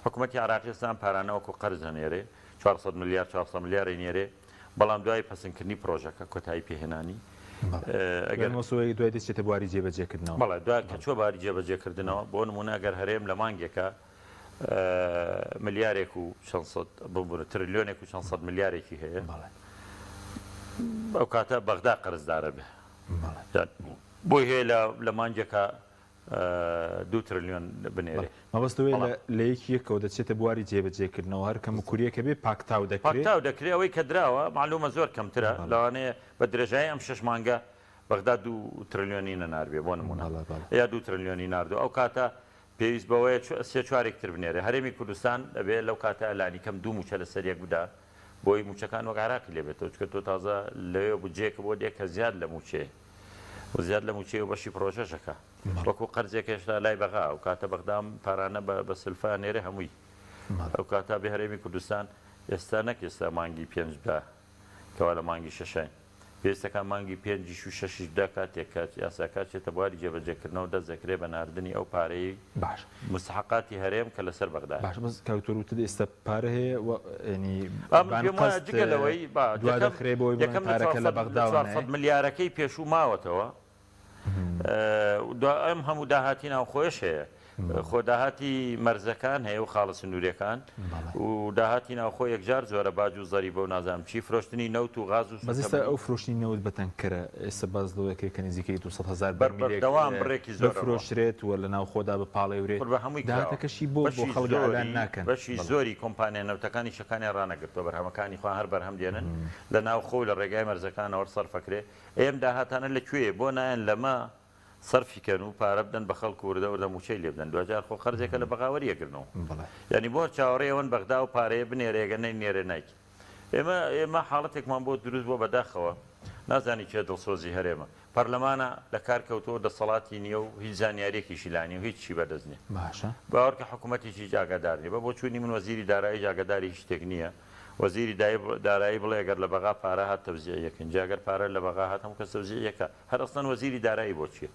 حکوومەتی عراقیستان پارانەوەکو قەرز هەنێرێ 400 ملیار 400 ملیاری نێرێ بەڵام دوای پەسەندکردنی پرۆژەکە کۆتایی پێهێنانی ئەگەر مۆسەوەی دوای دەچێتە بواری جێبەجێکردنەوە بەڵێ دوای کە چۆ باری جێبەجێکردنەوە بۆ نمونە ئەگەر هەرێم لە مانگێکە ملیارێک و ببوورە تریلیۆنێک و 600 ملیارێکی هەیە ئەو کاتە بەغدا قەرزدارە بێ بۆی هەیە لە مانجێکە 2 تریلیۆن بنێرێ مەبەستەوەی لە یەکیەکەوە دەچێتە بواری جێبەجێکردنەوە هەر کەم کوریەکە بێ پاکتاو دەکرێت ئەوەی کە دراوە معلومە زۆر کەمترە لەوانەیە بە درێژایی ئەم 6 مانگە بەغدا 2 تریلیۆنی نەناربێ بۆ نمونە یا 2 تریلیۆنی ناردو ئەو کاتە پێویست بەوەیە سێ چوارێکتر بنێرێ هەرێمی کوردستان دەبێت لەو کاتە ئەلانی کەم 2 موچە لە سەر یەکدا بۆی موچەکان وەک عراقی لێبێتەوە چکە تۆ تازە لەوێ بجێکە بۆ دێک کە زیاد لە موچێ و زیاد لە موچێ و بەشی پرۆژەشەکە وەکو قەرزێک هێشتا لای بەغا و کاتە بەغدام پارانە بە سلفا نێرە هەمووی ئەو کاتە بێ هەرێمی کوردستان ئێستا نەک ئێستا مانگی 5دا کەوا لە مانگی 6 پێویستەکان مانگی 5 و 6دا کاتێک کات یاساکات چێتە بواری جێبەجێکردنەوە دەست دەکرێت بە ناردنی ئەو پارەی باش مستحقاتی هەرێم کە لەسەر بەغدا باش بەس کاوتۆر وتە ئێستا پارە هەیە جگەلەوەی دەخرێ بۆی پارەکە لە بەغدا 400 ملیارەکەی پێشوو ماوەتەوە ئەم هەموو داهاتی ناوخۆش هەیە خۆ داهاتی مەرزەکان هەیە و خاڵە سنوورەکان و داهاتی ناوخۆ یەکجار زۆرە باج و زەری بە و نازانم چی فرۆشتنی نەوت و غاز و بەزستا ئەو فرۆشتنی نەوت بەتەنکەرە ئێستا باز لەوەکەی کە نزیکەی 200,000 بەردەوام بڕێکی زۆر فرۆشرێت و لە ناو خۆدا بە پاڵێورێت بە هەمووی داهاتەکەشی بۆ خەڵک ئەلان ناکەن بەشی زۆری کۆمپانیا نەوتەکانی شەکانی ڕانەگرتەوە بەرهەمەکانی خوا هەر بەرهەم دێنن لە ناو خۆ لە ڕێگای مەرزەکانەوە سەرفەکرێ ئێم داهاتانە لەکوێ بۆ نایەن لەمە سەرفیکەن و پارە بدەن بە خەڵک وردە وردە موچەی لێ بدەن دوجار خۆ خەرجێکە لە بەغاوەریەگرنەوە ینی بۆ چاوەڕێەوەن بەغدا و پارەیە بنێرێگە نێرە نایکی ئێمە حاڵەتێکمان بۆ دروست بۆ بەداخەوە نازانی چێ دڵسۆزی هەرێمە پەرلەمانە لە کارکەوتەوە دەسەڵاتی نییە و هیچ زانیاریەکیشی لانی و هیچی بەدەست نیە باشە باوەڕکە حکوومەتێکی جاگادار نیە بە بۆ چوونی من وەزیری دارایی جاگەداری هیچ شتێک نییە وەزیری دارایی بڵێ ئەگەر لە بەغا پارە هات تەوزیع یەکەن جاگەر پارە لە بەغا هات هەموو کەس تەوزیع یەکە هەر ئەستان وەزیری دارایی بۆ چییە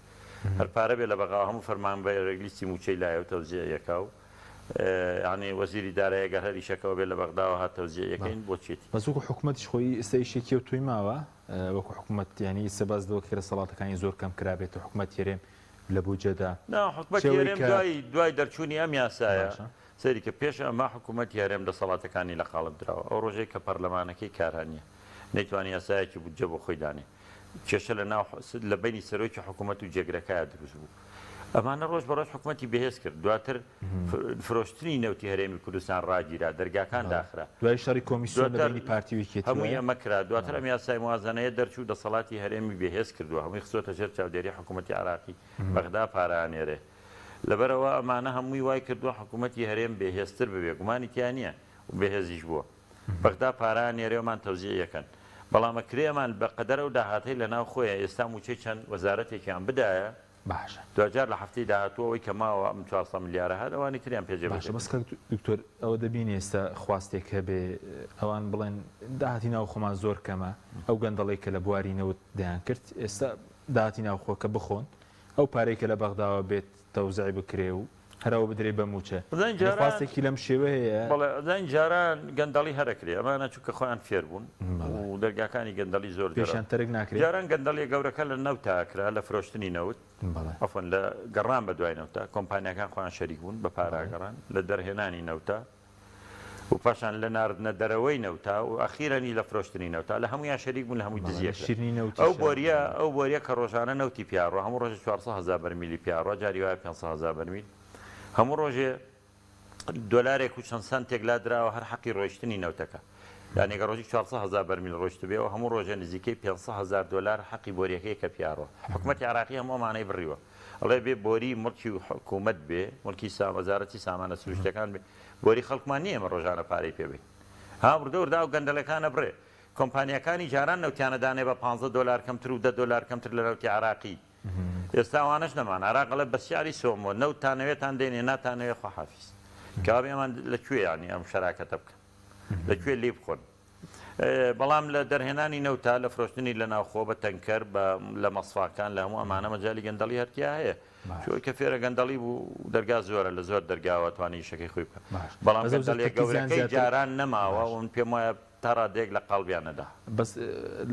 هەر پارە بێ لە بەغا هەموو فەرمان بە ڕێگلیستی موچەی لایە و تەوزیع یەکا و یعنی وەزیری دارایی گەر هەری شەکەوە بێ لە بەغداوە هات تەوزیع یەکەین بۆ چێتی بەس وەکو حکوومەتیش خۆی ئێستایشێکی و توی ماوە وەکو حکوومەت ینی سەباز دەوە کە سەڵاتەکانی زۆر کەم کرابێت و حکوومەت هێرێم لە بوجەدا حکوومەت هێرێم دوای دەرچوونی ئەم یاسایە سەری کە پێش ئەمە حکوومەت هێرێم دەسەڵاتەکانی لە خاڵت درراوە ئەو ڕۆژەی کە پەرلەمانەکەی کارهانیە نەیتوانی یاسایەکی بودجە بۆ خۆی دانێ کێشە لە بینی سەرۆکی حکوومەت و جێگرەکەیە دروست بوو ئەمانە ڕۆژ بەڕۆژ حکوومەتی بەهێز کرد دواتر فرۆشتنی نەوتی هەرێمی کوردستان ڕاگیرا دەرگاکان داخرا دوای شەڕی کۆمیسیۆن لەبینی پارتیویکێت هەمووی ئەمە کرا دواتر ئەم یاسای موازنەیە دەرچوو دەسەڵاتی هەرێمی بەهێز کردووە هەمووی خسۆتە ژێر چاودێری حکوومەتی عراقی بەغدا پارانێرێ لەبەرەوە ئەمانە هەمووی وای کردووە حکوومەتی هەرێم بەهێزتر ببێ گومانی تیان نییە و بەهێزیش بووە بەغدا پارانێرێوەمان تەوزیع یەکەن بەڵامە کرێمان بەقەدەرە و داهاتەی لە ناو خۆیە ئێستا موچەی چەند وەزارەتێکیان بدایە باشە دوجار لە هەفتەی داهاتوەوەی کە ماوە ئەم 400 ملیارە هات ئەوانی تریان پێجێ باشە بەس دکتۆر ئەوە دەبینێ ئێستا خواستێک هەبێ ئەوان بڵێن داهاتی ناو خۆمان زۆر کەمە ئەو گەندەڵی کە لە بواری نەوت دەیان کرد ئێستا داهاتی ناو خۆکە بخۆن ئەو پارەی کە لە بەغداوە بێت تەوزیع بکرێ و هەرەوە بدرێ بە موچە خواستێکی لەم شێوە هەیە بەڵێ جاران گەندەڵی هەرەکرێ ئەمانە چووکە خۆیان فێر بوون و دەرگاکانی گەندەڵی زۆر پێشیان تەرک ناکرێت جاران گەندەڵی گەورەکە لە نەوت تاکرا لە فرۆشتنی نەوت ئەفەن لە گەڕان بە دوای نەوتە کۆمپانیەکان خۆیان شەریک بوون بە پاراگەڕان لە دەرهێنانی نەوتە و پاشان لە ناردنە دەرەوەی نەوتا و ئەخیرەنی لە فرۆشتنی نەوتا لە هەمویان شەریک بوون لە هەمووی دزیەک ئەو بۆریە کە ڕۆژانە نەوتی پیاڕۆ هەموو ڕۆژە 400,000 بەرمیلی پیاڕۆ جاری وایە 500,000 بەرمیل هەموو ڕۆژێ دۆلارێک و چەند سانتێک لا دراوە هەر حەقی ڕۆیشتنی نەوتەکە یانێگە ڕۆژی 400,000 بەرمیل ڕۆشت بێ و هەموو ڕۆژە نزیکەی 500,000 دلار حەقی بۆریەکەی کە پیاڕۆ حکوومەتی عراقی هەموو ئەمانەی بڕیوە ئەڵێ بێ بۆری مڵکی حکوومەت بێ مڵکی وەزارەتی سامانە سروشتەکان بێ بۆری خەڵکمان نییە ئەمە ڕۆژانە پارەی پێ بێت ها وردە و گەندەلەکانە بڕێ کۆمپانیەکانی جاران نەوتیانەدانێ بە 15 دلار کەمتر و 10 دلار کەمتر لە نەوتی عراقی ئێستا ئەوانەش نەمان عراق لە بەسیاری سۆمۆ نەوتانەوێتان دێنێ ناتانەوێ خواحافیز کابێ ئەمان لەکوێ ینی ئەم شەراکەتە بکەن لەکوێ لێ بخۆن بەڵام لە دەرهێنانی نەوتا لە فرۆشتنی لە ناوخۆ بە تەنکەر لە مەسفاکان لە هەموو ئەمانە مەجای گەندەڵی هەرتیا هەیە چۆی کە فێرە گەندەڵی بوو دەرگا زۆرە لە زۆر دەرگاوە توانی شەکەی خۆی بکە بەڵام گەندەڵێک گەورەکەی جاران نەماوە ون پێم وایە تا ڕادێک لە قەڵبیانەدا بەس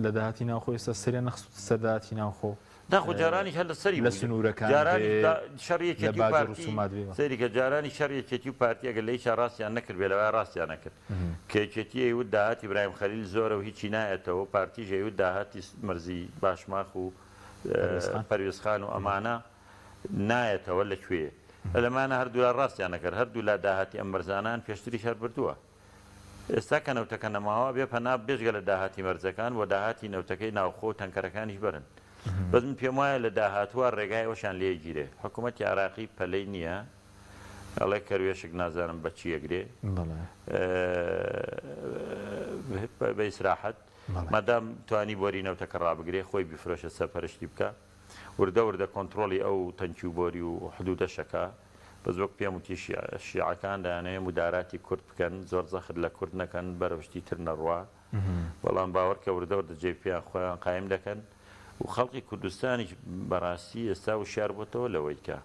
لە داهاتی ناوخۆ ئێستا سەرێ نەخست سەرداهاتی ناوخۆ داخۆ جارانی هەر لە سەری لە سنوورەکان شەڕیەکێتی سەری کە جارانی شەڕیەکێتی و پارتی ئەگەر لەی ڕاستیان نەکرد بێ لەوای ڕاستیان نەکرد کێچێتی ئەیوت داهاتی برایم خەلیل زۆرە و هیچی نایەتەوە پارتیژ ئەیوت داهاتی مەرزی باشماخ و پەروێزخان و ئەمانە نایەتەوە لەکوێ لەمانە هەردوو لا ڕاستیان نەکرد هەردوو لا داهاتی ئەم مەرزانان پێشتری شەر بردووە ئێستا کە نەوتەکە نەماوە بێ پەنا بێژگە لە داهاتی مەرزەکان و داهاتی نەوتەکەی ناوخۆ و تەنکەرەکانیش بەرن بەس من پێم وایە لە داهاتوە ڕێگای ئەوشان لێگیرێ حکوومەتی عراقی پەلەی نییە ئەڵێ کەروێشک نازانم بە چی ئەگرێ بە ئیسراحەت مادام توانی بۆری نەوتەکە ڕابگرێ خۆی بیفرۆشە سەرپەرشتی بکە وردە کۆنتترۆلی ئەو تەنکی و بۆری و حدودەشەکە بەس وەک پێم وتی شیعەکان دایانەیە مداراتی کورد بکەن زۆر زەخت لە کورد نەکەن بەرەشتی تر نەڕوا بەڵام باوەڕکە وردە جێ پێیان خۆیان قایم دەکەن و خەڵکی کوردستانیش بەڕاستی ئێستا و شار بۆتەوە لەوەی کە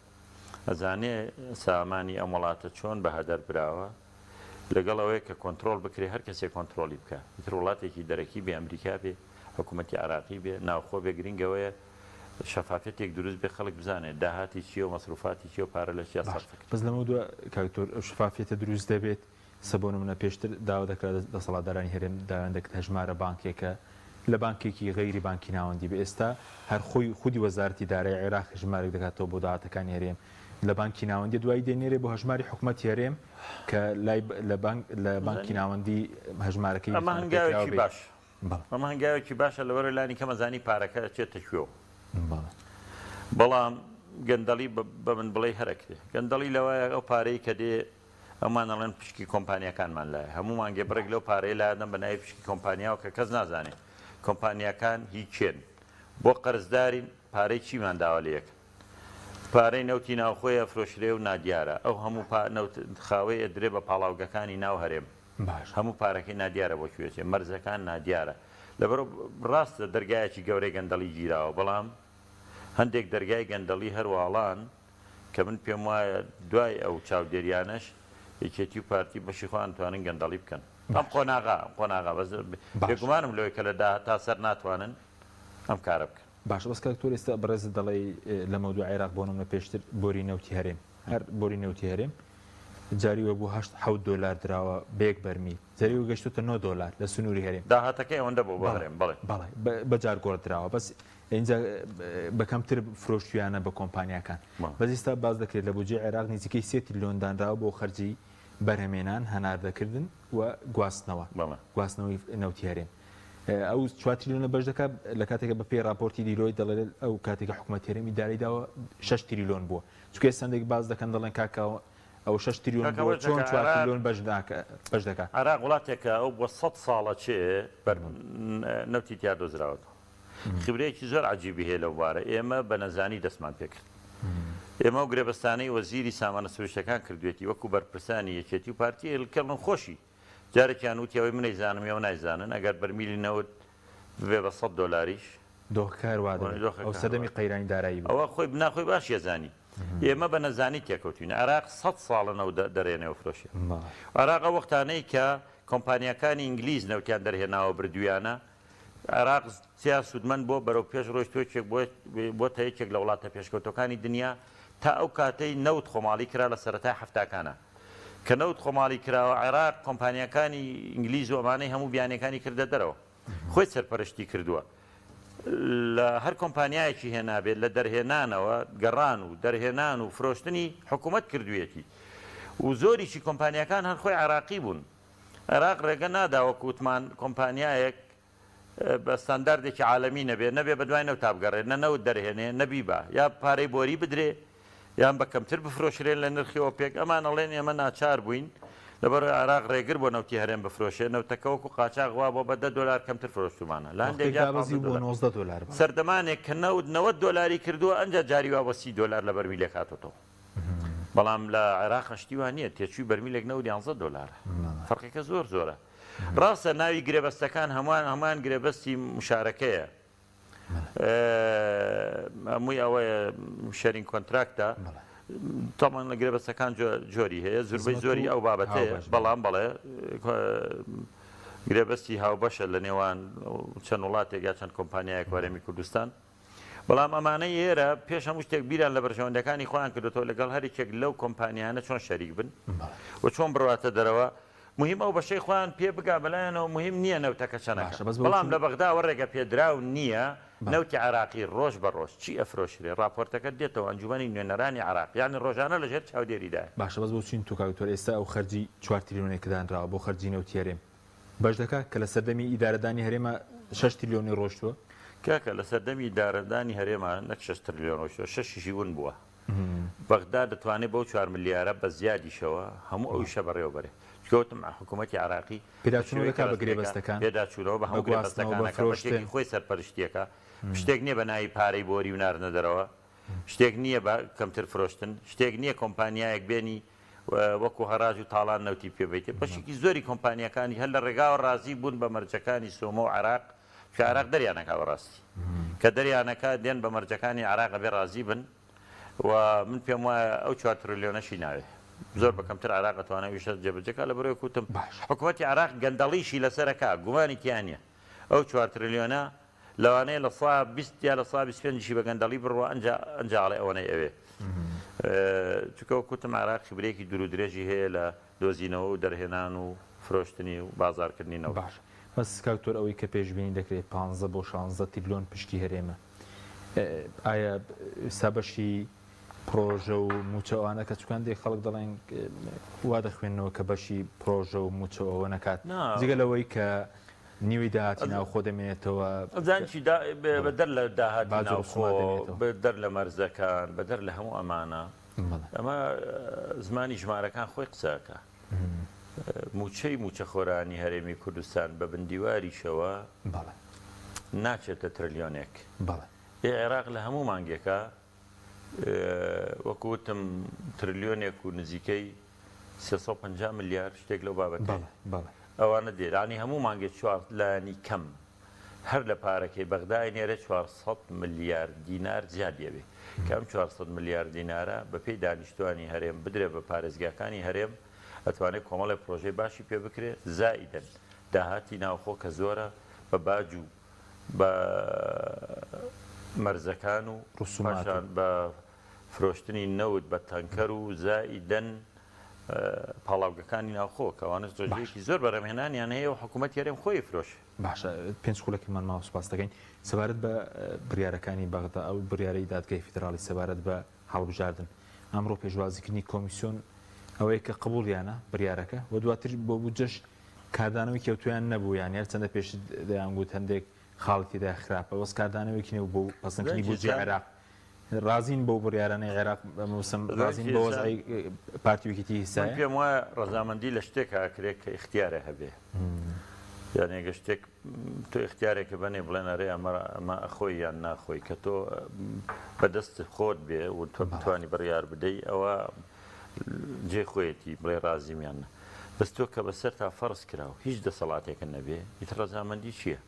ئەزانێ سامانی ئەم وڵاتە چۆن بە هەدەر براوە لەگەڵ ئەوەیە کە کۆنتترۆل بکرێ هەر کەسێک کۆنتترۆلی بکە تر وڵاتێکی دەرەکی بێ ئەمریکا بێ حکوومەتی عراقی بێ ناوخۆ بێ گرنگەوەیە شەفافەتێک دروست بێ خەڵک بزانێت داهاتی چیە و مەسروفاتی چیە و پارە لە چیا سەرف بەس لەمە دووە کاکتۆر شفافێتە دروست دەبێت سەبۆ نمونە پێشتر داوا دەکرێت دەسەڵاتدارانی هەرێم داوایان دەکرێت هەژمارە بانکێکە لە بانکێکی غەیری بانکی ناوەندی بە ئێستا هەر خۆی خودی وەزارەتی دارایی عێراق هەژمارێک دەکاتەوە بۆ داهاتەکانی هەرێم لە بانکی ناوەندی دوای دێنێرێ بۆ هەژماری حکوومەتی هەرێم کە لە بانکی ناوەندی هەژمارەکەی ئەمە هەنگاوێکی باش ئەمە هەنگاوێکی باشە لەوەرە لانی کەمەزانی پارەکە چێتە کوێ بەڵام گەندەڵی بە من بڵێ هەرەکرێ گەندەڵی لەوەیە ئەو پارەی کە دێ ئەمان ئەڵێن پشکی کۆمپانیەکانمان لایە هەموو مانگێ بڕێک لەو پارەی لادەم بە ناوی پشکی کۆمپانیاوە کە کەس نازانێت کۆمپانیەکان هیچێن بۆ قەرزدارین پارەی چیمان داوا لە یەک پارەی نەوتی ناوخۆیە فرۆشرێ و نادیارە ئەو هەموو خاوەیە درێ بە پاڵاوگەکانی ناو هەرێم هەموو پارەکەی نادیارە بۆ کوێچێ مەرزەکان نادیارە لەبەر ڕاستە دەرگایەکی گەورەی گەندەڵی گیراوە بەڵام هەندێک دەرگای گەندەڵی هەروواڵان کە من پێم وایە دوای ئەو چاودێریانەش یەکێتی و پارتی بەشی خۆیان توانن گەندەڵی بکەن ئەم قۆناغا بێگومانم لەوەی کە لە تا سەر ناتوانن ئەم کارە بکەن باش بەس کاکتۆر ئێستا بەڕێز دەڵێ لە مەودوع عێراق بۆ نمونە پێشتر بۆری نەوتی هەرێم هەر بۆری نەوتی هەرێم جاریوە بۆ 7 دلار دراوە بەیەک بەرمی جاریوە گەشتوتە 9 دلار لە سنووری هەرێم داهاتەکەی ئەوەندە بۆ بەهرێم بەڵێ بەجار گۆڕدراوە بەس اینجا بەکەمتر فرۆشتیانە بە کۆمپانیەکان بەس ئێستا باز دەکرێت لە بودجێ عێراق نزیکەی 3 تریلیۆن دانراوە بۆ خەرجی بەرهەمێنان هەناردەکردن و گواستنەوەی نەوتی هەرێم ئەو 4 تریلیۆنە بەش دەکات لە کاتێکە بە پێی راپۆرتی دیلۆی دەڵێت ئەو کاتێکە حکوومەت هەرێمی دارایداوە 6 تریلیۆن بووە چونکە سندێک باز دەکەن دەڵێن کاکاوە ئەو 6 تریلیۆن چۆن 4 تریلیۆن بەش دەکات عێراق وڵاتێکە ئەو بۆ 100 ساڵە چێ نەوتی تیا دۆزراوەتەوە خبرەیەکی زۆر عەجیبی هەیە لەو بارە ئێمە بە نەزانی دەستمان پێکرد ئێمە و گرێبەستانەی وەزیری سامانە سروشتەکان کردوێتی وەکو بەرپرسانی یەکێتی و پارتی هێلکەڵن خۆشی جارێکیان وتیەوەی من نەیزانم ئێوە نایزانن ئەگەر بەرمیلی نەوت بێ بە 100 دلاریش دۆخکار وا ئەو سەدەمی قەیرانی دارایی ئەوە خۆی بناخۆی باش ێزانی ئێمە بە نەزانی تێکەوتوین عێراق 100 ساڵەنەوە دەرێنێەوە فرۆشی عێراق ئەو وەختانەی کە کۆمپانیەکانی ئینگلیز نەوتیان دەرهێناوە بردویانە عێراق سیا سوودمەند بۆ بەرەو پێش ڕۆژ تۆچێک بۆ تا یەکێک لە وڵاتە پێشکەوتەکانی دنیا تا ئەو کاتەی نەوت خۆماڵی کرا لە سەرەتای هەفتاکانە کە نەوت خۆماڵی کراوە عێراق کۆمپانیەکانی ئینگلیز و ئەمانەی هەموو بیانەکانی کردە دەرەوە خۆی سەرپەرشتی کردووە لە هەر کۆمپانیایەکی هێنابێت لە دەرهێنانەوە گەڕان و دەرهێنان و فرۆشتنی حکوومەت کردوێتی و زۆریشی کۆمپانیەکان هەر خۆی عێراقی بوون عێراق ڕێگە ناداوە کووتمان کۆمپانیایەک بە ستانداردێکی عالەمی نەبێ بە دوای نەوت تابگەڕێت نەوت دەرهێنێ نەبی بە یا پارەی بۆری بدرێ یان بە کەمتر بفرۆشرێن لە نرخیەوە پێک ئەمان ئەڵێن ئێمە ناچار بووین لەبەر عێراق ڕێگر بۆ نەوتی هەرێم بفرۆشێ نەوتەکە وەکو قاچاق وا بۆ بە $10 کەمتر فرۆشتمانە لە $90 سەردەمانێک کە $90 کردووە ئەنجا جاری وا بە $30 لە بەرمیلێک هاتۆتەوە بەڵام لە عێراق هەشتیوان نییە تێچووی بەرمیلێک $11 فەرقێکە زۆرە ڕاستە ناوی گرێبەستەکان هەمان گرێبەستی مشارەکەیە هەمووی ئەوەیە شەرین کۆنتراکتە تامان لە گرێبەستەکان جۆری هەیە زوربەی زۆری ئەو بابەتەیە بەڵام بەڵێ گرێبەستی هاوبەشە لە نێوان چەند وڵاتێک یا چەند کۆمپانیایەک وەرەمی کوردستان بەڵام ئەمانەی ئێرە پێش هەموو شتێک بیران لە بەرژەوەندەکانی خۆیان کردوەوە لەگەڵ هەرێکێک لەو کۆمپانیانە چۆن شەریک بن و چۆن بڕاتە دەرەوە مهم ئەو بەشەی خۆیان پێ بگا بەلایەنەوە مهم نییە نەوتەکە چەنەکە بەڵام لە بەغداوە ڕێگە پێدراو نییە نەوتی عراقی ڕۆژ بە ڕۆژ چی ئەفرۆشرێ راپۆرتەکە دێتەوە ئەنجومەنی نوێنەرانی عراق یانی ڕۆژانە لەژێر چاودێریدا باشە بەس بۆ چین تو کاکتۆر ئێستا ئەو خەرجی 4 تریلیۆنێک دانراوە بۆ خەرجی نەوتی هەرێم باش دەکات کە لە سەردەمی ئیدارەدانی هەرێمە 6 تریلیۆنی ڕۆشتووە کاکە لە سەردەمی ئیدارەدانی هەرێمە نەک 6 تریلیۆن ڕۆشتووە 6 ون بووە بەغدا دەتوانێت بەو 4 ملیارە بە زیادیشەوە هەموو ئەو شە بەڕێوەبەرێ کەوتم حکوومەتی عراقی پێداچوونەوە بە گرێبەستەکان پێداچوونەوە بە هەموو گرێبەستەکانەکە خۆی سەرپەرشتیەکە شتێک نییە بە ناوی پارەی بۆری و ناردنە دەرەوە شتێک نییە بە کەمتر فرۆشتن شتێک نییە کۆمپانیایەک بێنی وەکو هەراج و تاڵان نەوتی پێبیتێ بەشێکی زۆری کۆمپانیەکانی هەر لە ڕێگاوە ڕازی بوون بە مەرجەکانی سۆمە و عراق کە عراق دەریانەکەوە ڕاستی کە دەریانەکە دێن بە مەرجەکانی عراق بێ ڕازی بن و من پێم وایە ئەو 4 تریلیۆنەشی ناوێ زۆر بەکەمتر عراق ئەتوانەویشە جێبەجێکە لە بەرەوەی کوتم حکوومەتی عراق گەندەڵیشی لەسەرەکە گومانی تیانە ئەو 4 تریلیۆنە لەوانەیە لە 20 یا لە 25 بە گەندەڵی بڕوە ئەنجاڵێ ئەوەنەی ئەوێ چکەوە کوتم عراقی برێکی دوور و درێژی هەیە لە دۆزینەوە و دەرهێنان و فرۆشتنی و بازارکردنینەوە باش بەس کاکتۆر ئەوەی کە پێشبینی دەکرێت 15 بۆ 16 تریلیۆن پشتی هەرێمە ئایا سابەشی پرۆژە و موچەوانە کە چکان دێک خەڵک دەڵێن وا دەخوێنەوە کە بەشی پرۆژە و موچەوە نەکات جگە لەوەی کە نیوی داهاتی ناوخۆ دەمێنێتەوە زانچی بەدەر لە داهاتی ناوخۆ بەدەر لە مەرزەکان بەدەر لە هەموو ئەمانە ئەمە زمانی ژمارەکان خۆی قسەکە موچەی موچەخۆرانی هەرێمی کوردستان بە بندیواریشەوە ناچێتە تریلیۆنێک عێراق لە هەموو مانگێکە وەکوتم تریلیۆنێک و نزیکەی 350 ملیار شتێک لەو بابەت ئەوانە دێرانی هەموو مانگێت لانی کەم هەر لە پارەکەی بەغدای نێرە 400 ملیار دینار زیادیەوێ کەم 400 ملیار دینارە بە پێی دانیشتوانی هەرێم بدرێ بە پارێزگاکانی هەرێم ئەتوانێت کۆمەڵی پرۆژەی باشی پێ بکرێت زائیدەن داهاتی ناوخۆ کە زۆرە بە باج و بە مەرزەکان و ڕوسوماتان بە فرۆشتنی نەوت بە تەنکەر و زائیدەن پاڵاوگەکانی ناوخۆ کەوانە زۆرجێکی زۆر بەڕێمهێنانیان هەیە و حکوومەت هەرێم خۆی فرۆش باشە 5 خولەکیمان ماوە سوپاس دەکەین سەبارەت بە بڕیارەکانی بەغدا ئەو بڕیارەی دادگای فیدراڵی سەبارەت بە هەڵبژاردن ئەمڕۆ پێشوازیکردنی کۆمیسیۆن ئەوەیە کە قبوڵیانە بڕیارەکە و دواتر بۆ بوجەش کاردانەوەی کەوتویان نەبوو یان هەر چەندە پێش دەیانگوت هەندێک خاڵتیدا خراپە وەس کاردانەوەیکی نێو بۆ پەسەندکردنی بودجێ عێراق رازین بۆ بڕیارانەی عێراق رازین بۆ وەزعی پارتیوێکیتی هیسایە پێم وایە ڕەزامەندی لە شتێک هاکرێت کە اختیارە هەبێ یان ئێگە شتێک تۆ اختیارێکە بەنێ بڵێن ئەرێ ئەمە ئەخۆی یان ناخۆی کە تۆ بەدەست خۆت بێ و تۆ بتوانی بڕیار بدەی ئەوە جێ خۆیەتی بڵێ رازیمیانە بەس تۆ کە بەسەر تا فەرز کراوە هیچ دەسەڵاتێکە نەبێ ئیتر ڕەزامەندی چییە؟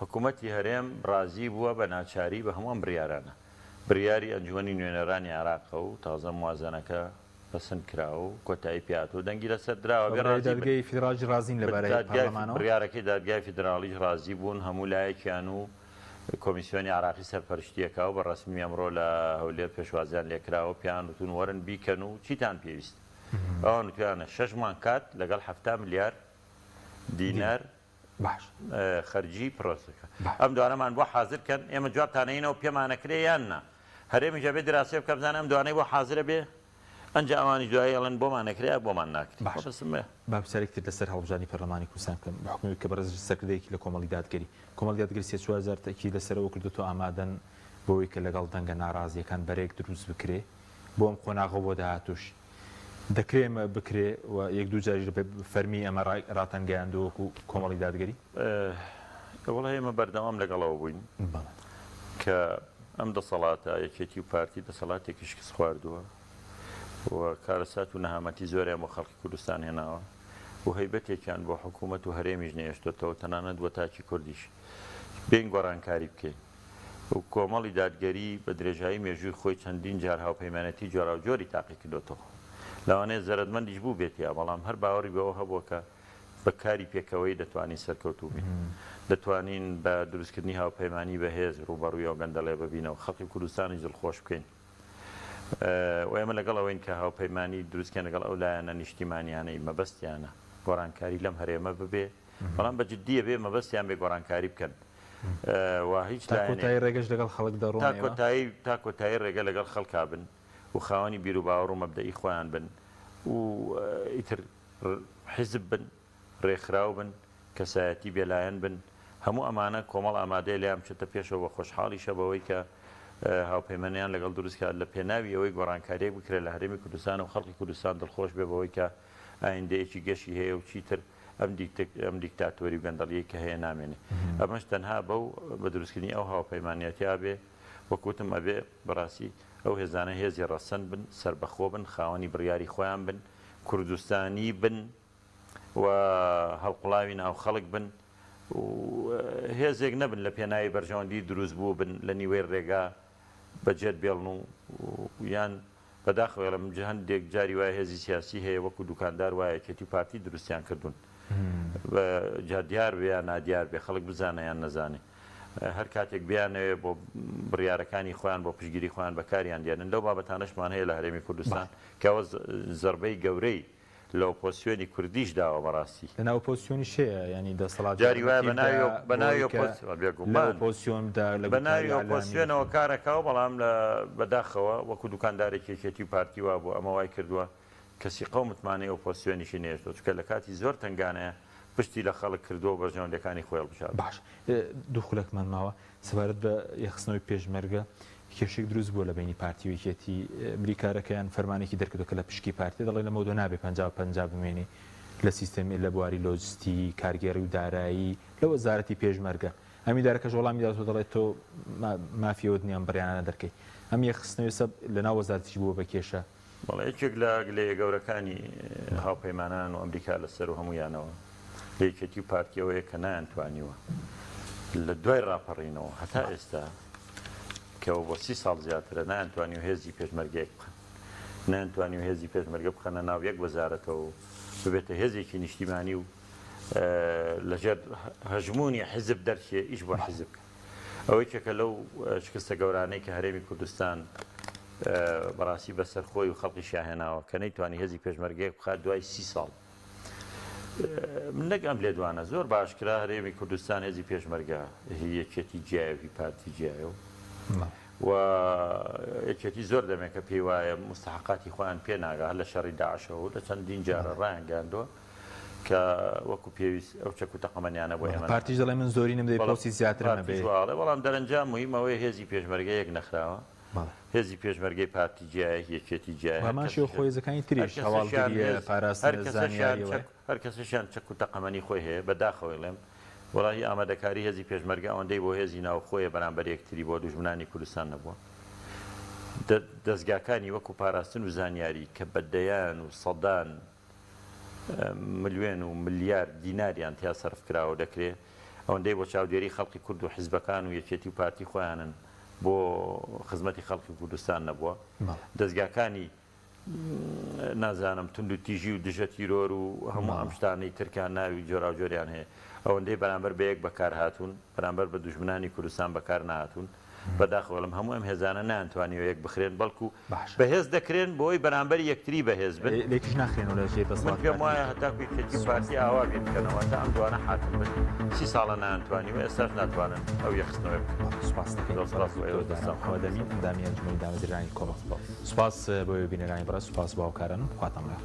حکوومەتی هەرێم ڕازی بووە بە ناچاری بە هەمووان بڕیارانە بڕیاری ئەنجومەنی نوێنەرانی عێراقە و تازە موازنەکە پەسەند کراوە و کۆتایی پیات و دەنگی لەسەر دراوە دەرگای فیدراڵی رازین لەبارەی پەرلەمانەوە بڕیارەکەی دادگای فیدراڵیش رازی بوون هەموو لایەکیان و کۆمیسیۆنی عراقی سەرپەرشتیەکە و بە ڕسمی ئەمڕۆ لە هەولێر پێشوازیان لێکراوە پیان وتون وەرن بیکەن و چیتان پێویست ئەوە نوتیانە 6 مان کات لەگەڵ 7 ملیار دینار باش خەرجی پرۆسەکە ئەم دوانەمان بۆ حازرکەن ئێمە جوابتانەینەوە پێمانەکرێ یان نا هەرێمی ژەبێ دراسی بکە بزانە ئەم دوانەی بۆ حازرە بێ ئەنجا ئەوانی دوایی ئەڵەن بۆمان نەکرا بۆمان ناکرێت. با پرسیارێکتر لەسەر هەڵبژانی پەرلەمانی کوردستان بکەم بە کە بەڕێز سەرکردەیەکی لە کۆمەڵی دادگەری دادگەری 4000 تەکی لەسەرەوە کردوتۆ ئامادەن بۆی کە لەگەڵ دەنگە ناڕازیەکان بەرێک دروست بکرێ بۆ ئەم قۆناغە بۆ داهاتوش دەکرێ ئەمە بکرێ و یەک دوو جاری فەرمی ئەمە ڕاتەنگەیاندووەکو کۆمەڵی دادگەری وڵای ئێمە بەردەوام لەگەڵەوە بووین کە ئەم دەسەڵاتە یەکێتی و پارتی دەسەڵاتێکی شکست خواردووە و کارەسات و نەهامەتی زۆریان بۆ خەڵکی کوردستان هێناوە و هەیبەتێکیان بۆ حکوومەت و هەرێمیش نێشتۆتەوە تەنانەت وە تاکی کوردیش بین گۆڕانکاری بکەین و کۆمەڵی دادگەری بە درێژایی مێژووی خۆی چەندین جار هاوپەیمانەتی جۆرا و جۆری تاقی کردوتەوە لەوانەیە زەرمەندیش بوو بێتیا بەڵام هەر باوەڕی بەوە هەبووە کە بە کاری پێکەوەی دەتوانین سەرکەوتوو بین دەتوانین بە دروستکردنی هاوپەیمانی بەهێز ڕوبەڕوویەوە گەندەڵێ ببینەوە خەڵکی کوردستانی دڵخۆش بکەین و ئێمە لەگەڵ ئەوەین کە هاوپەیمانی دروستکەن لەگەڵ ئەو لایەنە نیشتیمانیانەی مەبەستیانە گۆڕانکاری لەم هەرێمە ببێ بەڵام بە جددیە بێ مەبەستیان بێ گۆڕانکاری بکەن و هیچ کۆتایی ڕێگەش لەگەڵ خەڵک دەڕۆن تا کۆتایی ڕێگە لەگەڵ خەڵکا بن و خاوەنی بیر و باوەڕ و مەبدەئی خۆیان بن و ئیتر حیزب بن ڕێکخراو بن کەسایەتی بێلایەن بن هەموو ئەمانە کۆمەڵ ئامادەی لیان بچێتە پێشەوە بە خۆشحاڵیشە بەوەی کە هاوپەیمانیان لەگەڵ دروستکات لە پێناوی ئەوەی گۆڕانکاریەک بکرێت لە هەرێمی کوردستان و خەڵکی کوردستان دڵخۆش بێ بەوەی کە ئایندەیەکی گەشی هەیە و چیتر ئەم دیکتاتۆری و گەندەڵیەک کە هەیە نامێنێ ئەمەش تەنها بەو بە دروستکردنی ئەو هاوپەیمانیەتیا بێ وەکوتم ئەبێ بەڕاستی ئەو هێزانە هێزی ڕەسەن بن سربەخۆ بن خاوەنی بڕیاری خۆیان بن کوردستانی بن و هەڵقوڵاوی ناو خەڵک بن و هێزێک نەبن لە پێناوی بەرژەوەندی دروست بوو بن لە نیوەی ڕێگا بەجێت بێڵن و یان بەداخەوە لە هەندێک جاری وایە هێزی سیاسی هەیە وەکو دوکاندار وایە کێتی پارتی دروستیان کردوون جا دیار بێ یان نادیار بێ خەڵک بزانە یان نەزانێ هەر کاتێک بیانەوێ بۆ بڕیارەکانی خۆیان بۆ پشگیری خۆیان بەکاریان دێنن لەو بابەتانەشمان هەیە لە هەرێمی کوردستان کەەوە زەربەی گەورەی لە ئۆپۆسیۆنی کوردیش داوە بەڕاستی لە ناو ئۆپۆسیۆنی شەیە ینی دەسەڵات جاری وایە بەناوی ئۆپۆسیۆنەوە کارەکەەوە بەڵام لە بەداخەوە وەکو دوکاندارێکی کێتی پارتی وا بوو ئەمە وای کردووە کەسی قەومتمانەی ئۆپۆسیۆنیشی نێشتۆ چکە لە کاتی زۆر تنگانەیە پشتی لە خەڵک کردووە بەرژەوەندەکانی خۆی بشار باش دوو خولەکمان ماوە سەبارەت بە یەخستنەوەی پێشمەرگە کێشێک دروست بووە لە بینی پارتی و یەکێتی بریکارەکەیان فەرمانێکی دەرکردو کە لە پشکی پارتی دەڵێ لەمە دۆ نابێ 50 بمێنی لە سیستەمی لە بواری لۆجستی کارگێڕی و دارایی لە وەزارەتی پێشمەرگە ئەمی دارەکەش وەڵامی داتۆ دەڵێت تۆ مافیەوە دنیام بڕیانە دەرکەی ئەم یەخستنەوەی سەب لە ناو وەزارەتیش بووە بە کێشە بەڵێ یەکێک لە گەورەکانی هاوپەیمانان و ئەمریکا لەسەر و هەمویانەوە لە یەکێتی و پارتیەوەیە کە نایانتوانیوە لە دوای ڕاپەڕینەوە هەتا ئێستا کەەوە بۆ 30 ساڵ زیاترە نایانتوانی و هێزی پێشمەرگەیەک بخەن نایانتوانی و هێزی پێشمەرگە بخەنە ناو یەک وەزارەتەوە ببێتە هێزێکی نیشتیمانی و لەژێر هەژمونی حیزب دەرچێ ئیش بۆ حیزب ئەوەی کێکە لەو شکستە گەورانەی کە هەرێمی کوردستان بەڕاستی بەسەر خۆی و خەڵقی شاهێناوە کە نەیتوانی هێزی پێشمەرگەیەک بخات دوای 30 ساڵ نەک ئەم لێدوانە زۆر باشکرا هەرێمی کوردستان هێزی پێشمەرگە یەکێتی جیاوی پارتی جیایە و یەکێتی زۆر دەمێکە پێی وایە مستحقاتی خۆیان پێ ناگا لە شەڕی داعشەوە لە چەندین جارە ڕایان گاندووە کە وەکو پێویست ئەو چەک و تەقەمەنیانە بۆ ئێمە پارتیش دەڵێ من زۆری نەمدەی پۆستی زیاتر نەبێ بەڵام دەرەنجام مهمەوەی هێزی پێشمەرگەیەک نەخراوە هێزی پێشمەرگەی پارتی جیایە یەکێتی جیایە ماشی خۆیزەکانی تریش هەواڵگیریە پاراستن زانیاری هەر کەسەشیان چەک و تەقەمەنی خۆی هەیە بەداخەوەی لێم وڵی ئامادەکاری هێزی پێشمەرگە ئەوەندەی بۆ هێزی ناوخۆیە بەرامبەر یەکتری بۆ دوژمنانی کوردستان نەبووە دەستگاکانی وەکو پاراستن و زانیاری کە بەدەیان و سەدان ملیۆن و ملیار دیناریان تیا سەرف کراوە دەکرێت ئەوەندەی بۆ چاودێری خەڵکی کورد و حیزبەکان و یەکێتی و پارتی خۆیانن بۆ خزمەتی خەڵکی کوردستان نەبووە دەستگاکانی نازانم تونند و تیژی و دژە تیرۆر و هەموو ئەم شتانەی ترکان ناوی جۆرا و جۆریان هەیە ئەوەندەی بەرامبەر بە یەک بەکار هاتوون بەرامبەر بە دوژمنانی کوردستان بەکار نهاتوون بەداخەوە لەم هەموو ئەم هێزانە نانتوانیەوە یەک بخرێن بەڵکو باش. بەهێز دەکرێن بۆی بەرامبەر یەکتری بەهێز بن لێکیش ناخێنەوە لە ژێر من پێم وایە هەتاکوی کەتی پارتی ئاوا بێ بکەنەوە تا ئەم دوانە حاکم بن 30 ساڵە نانتوانی و ئێستاش ناتوانن ئەو یەخستنەوە بکەن. سوپاس دەمین ئەندامی ئەنجومەنی دامەزرانی کۆمەڵ سوپاس بۆ بینەرانی بەڕێز سوپاس باوکارن خواتان لە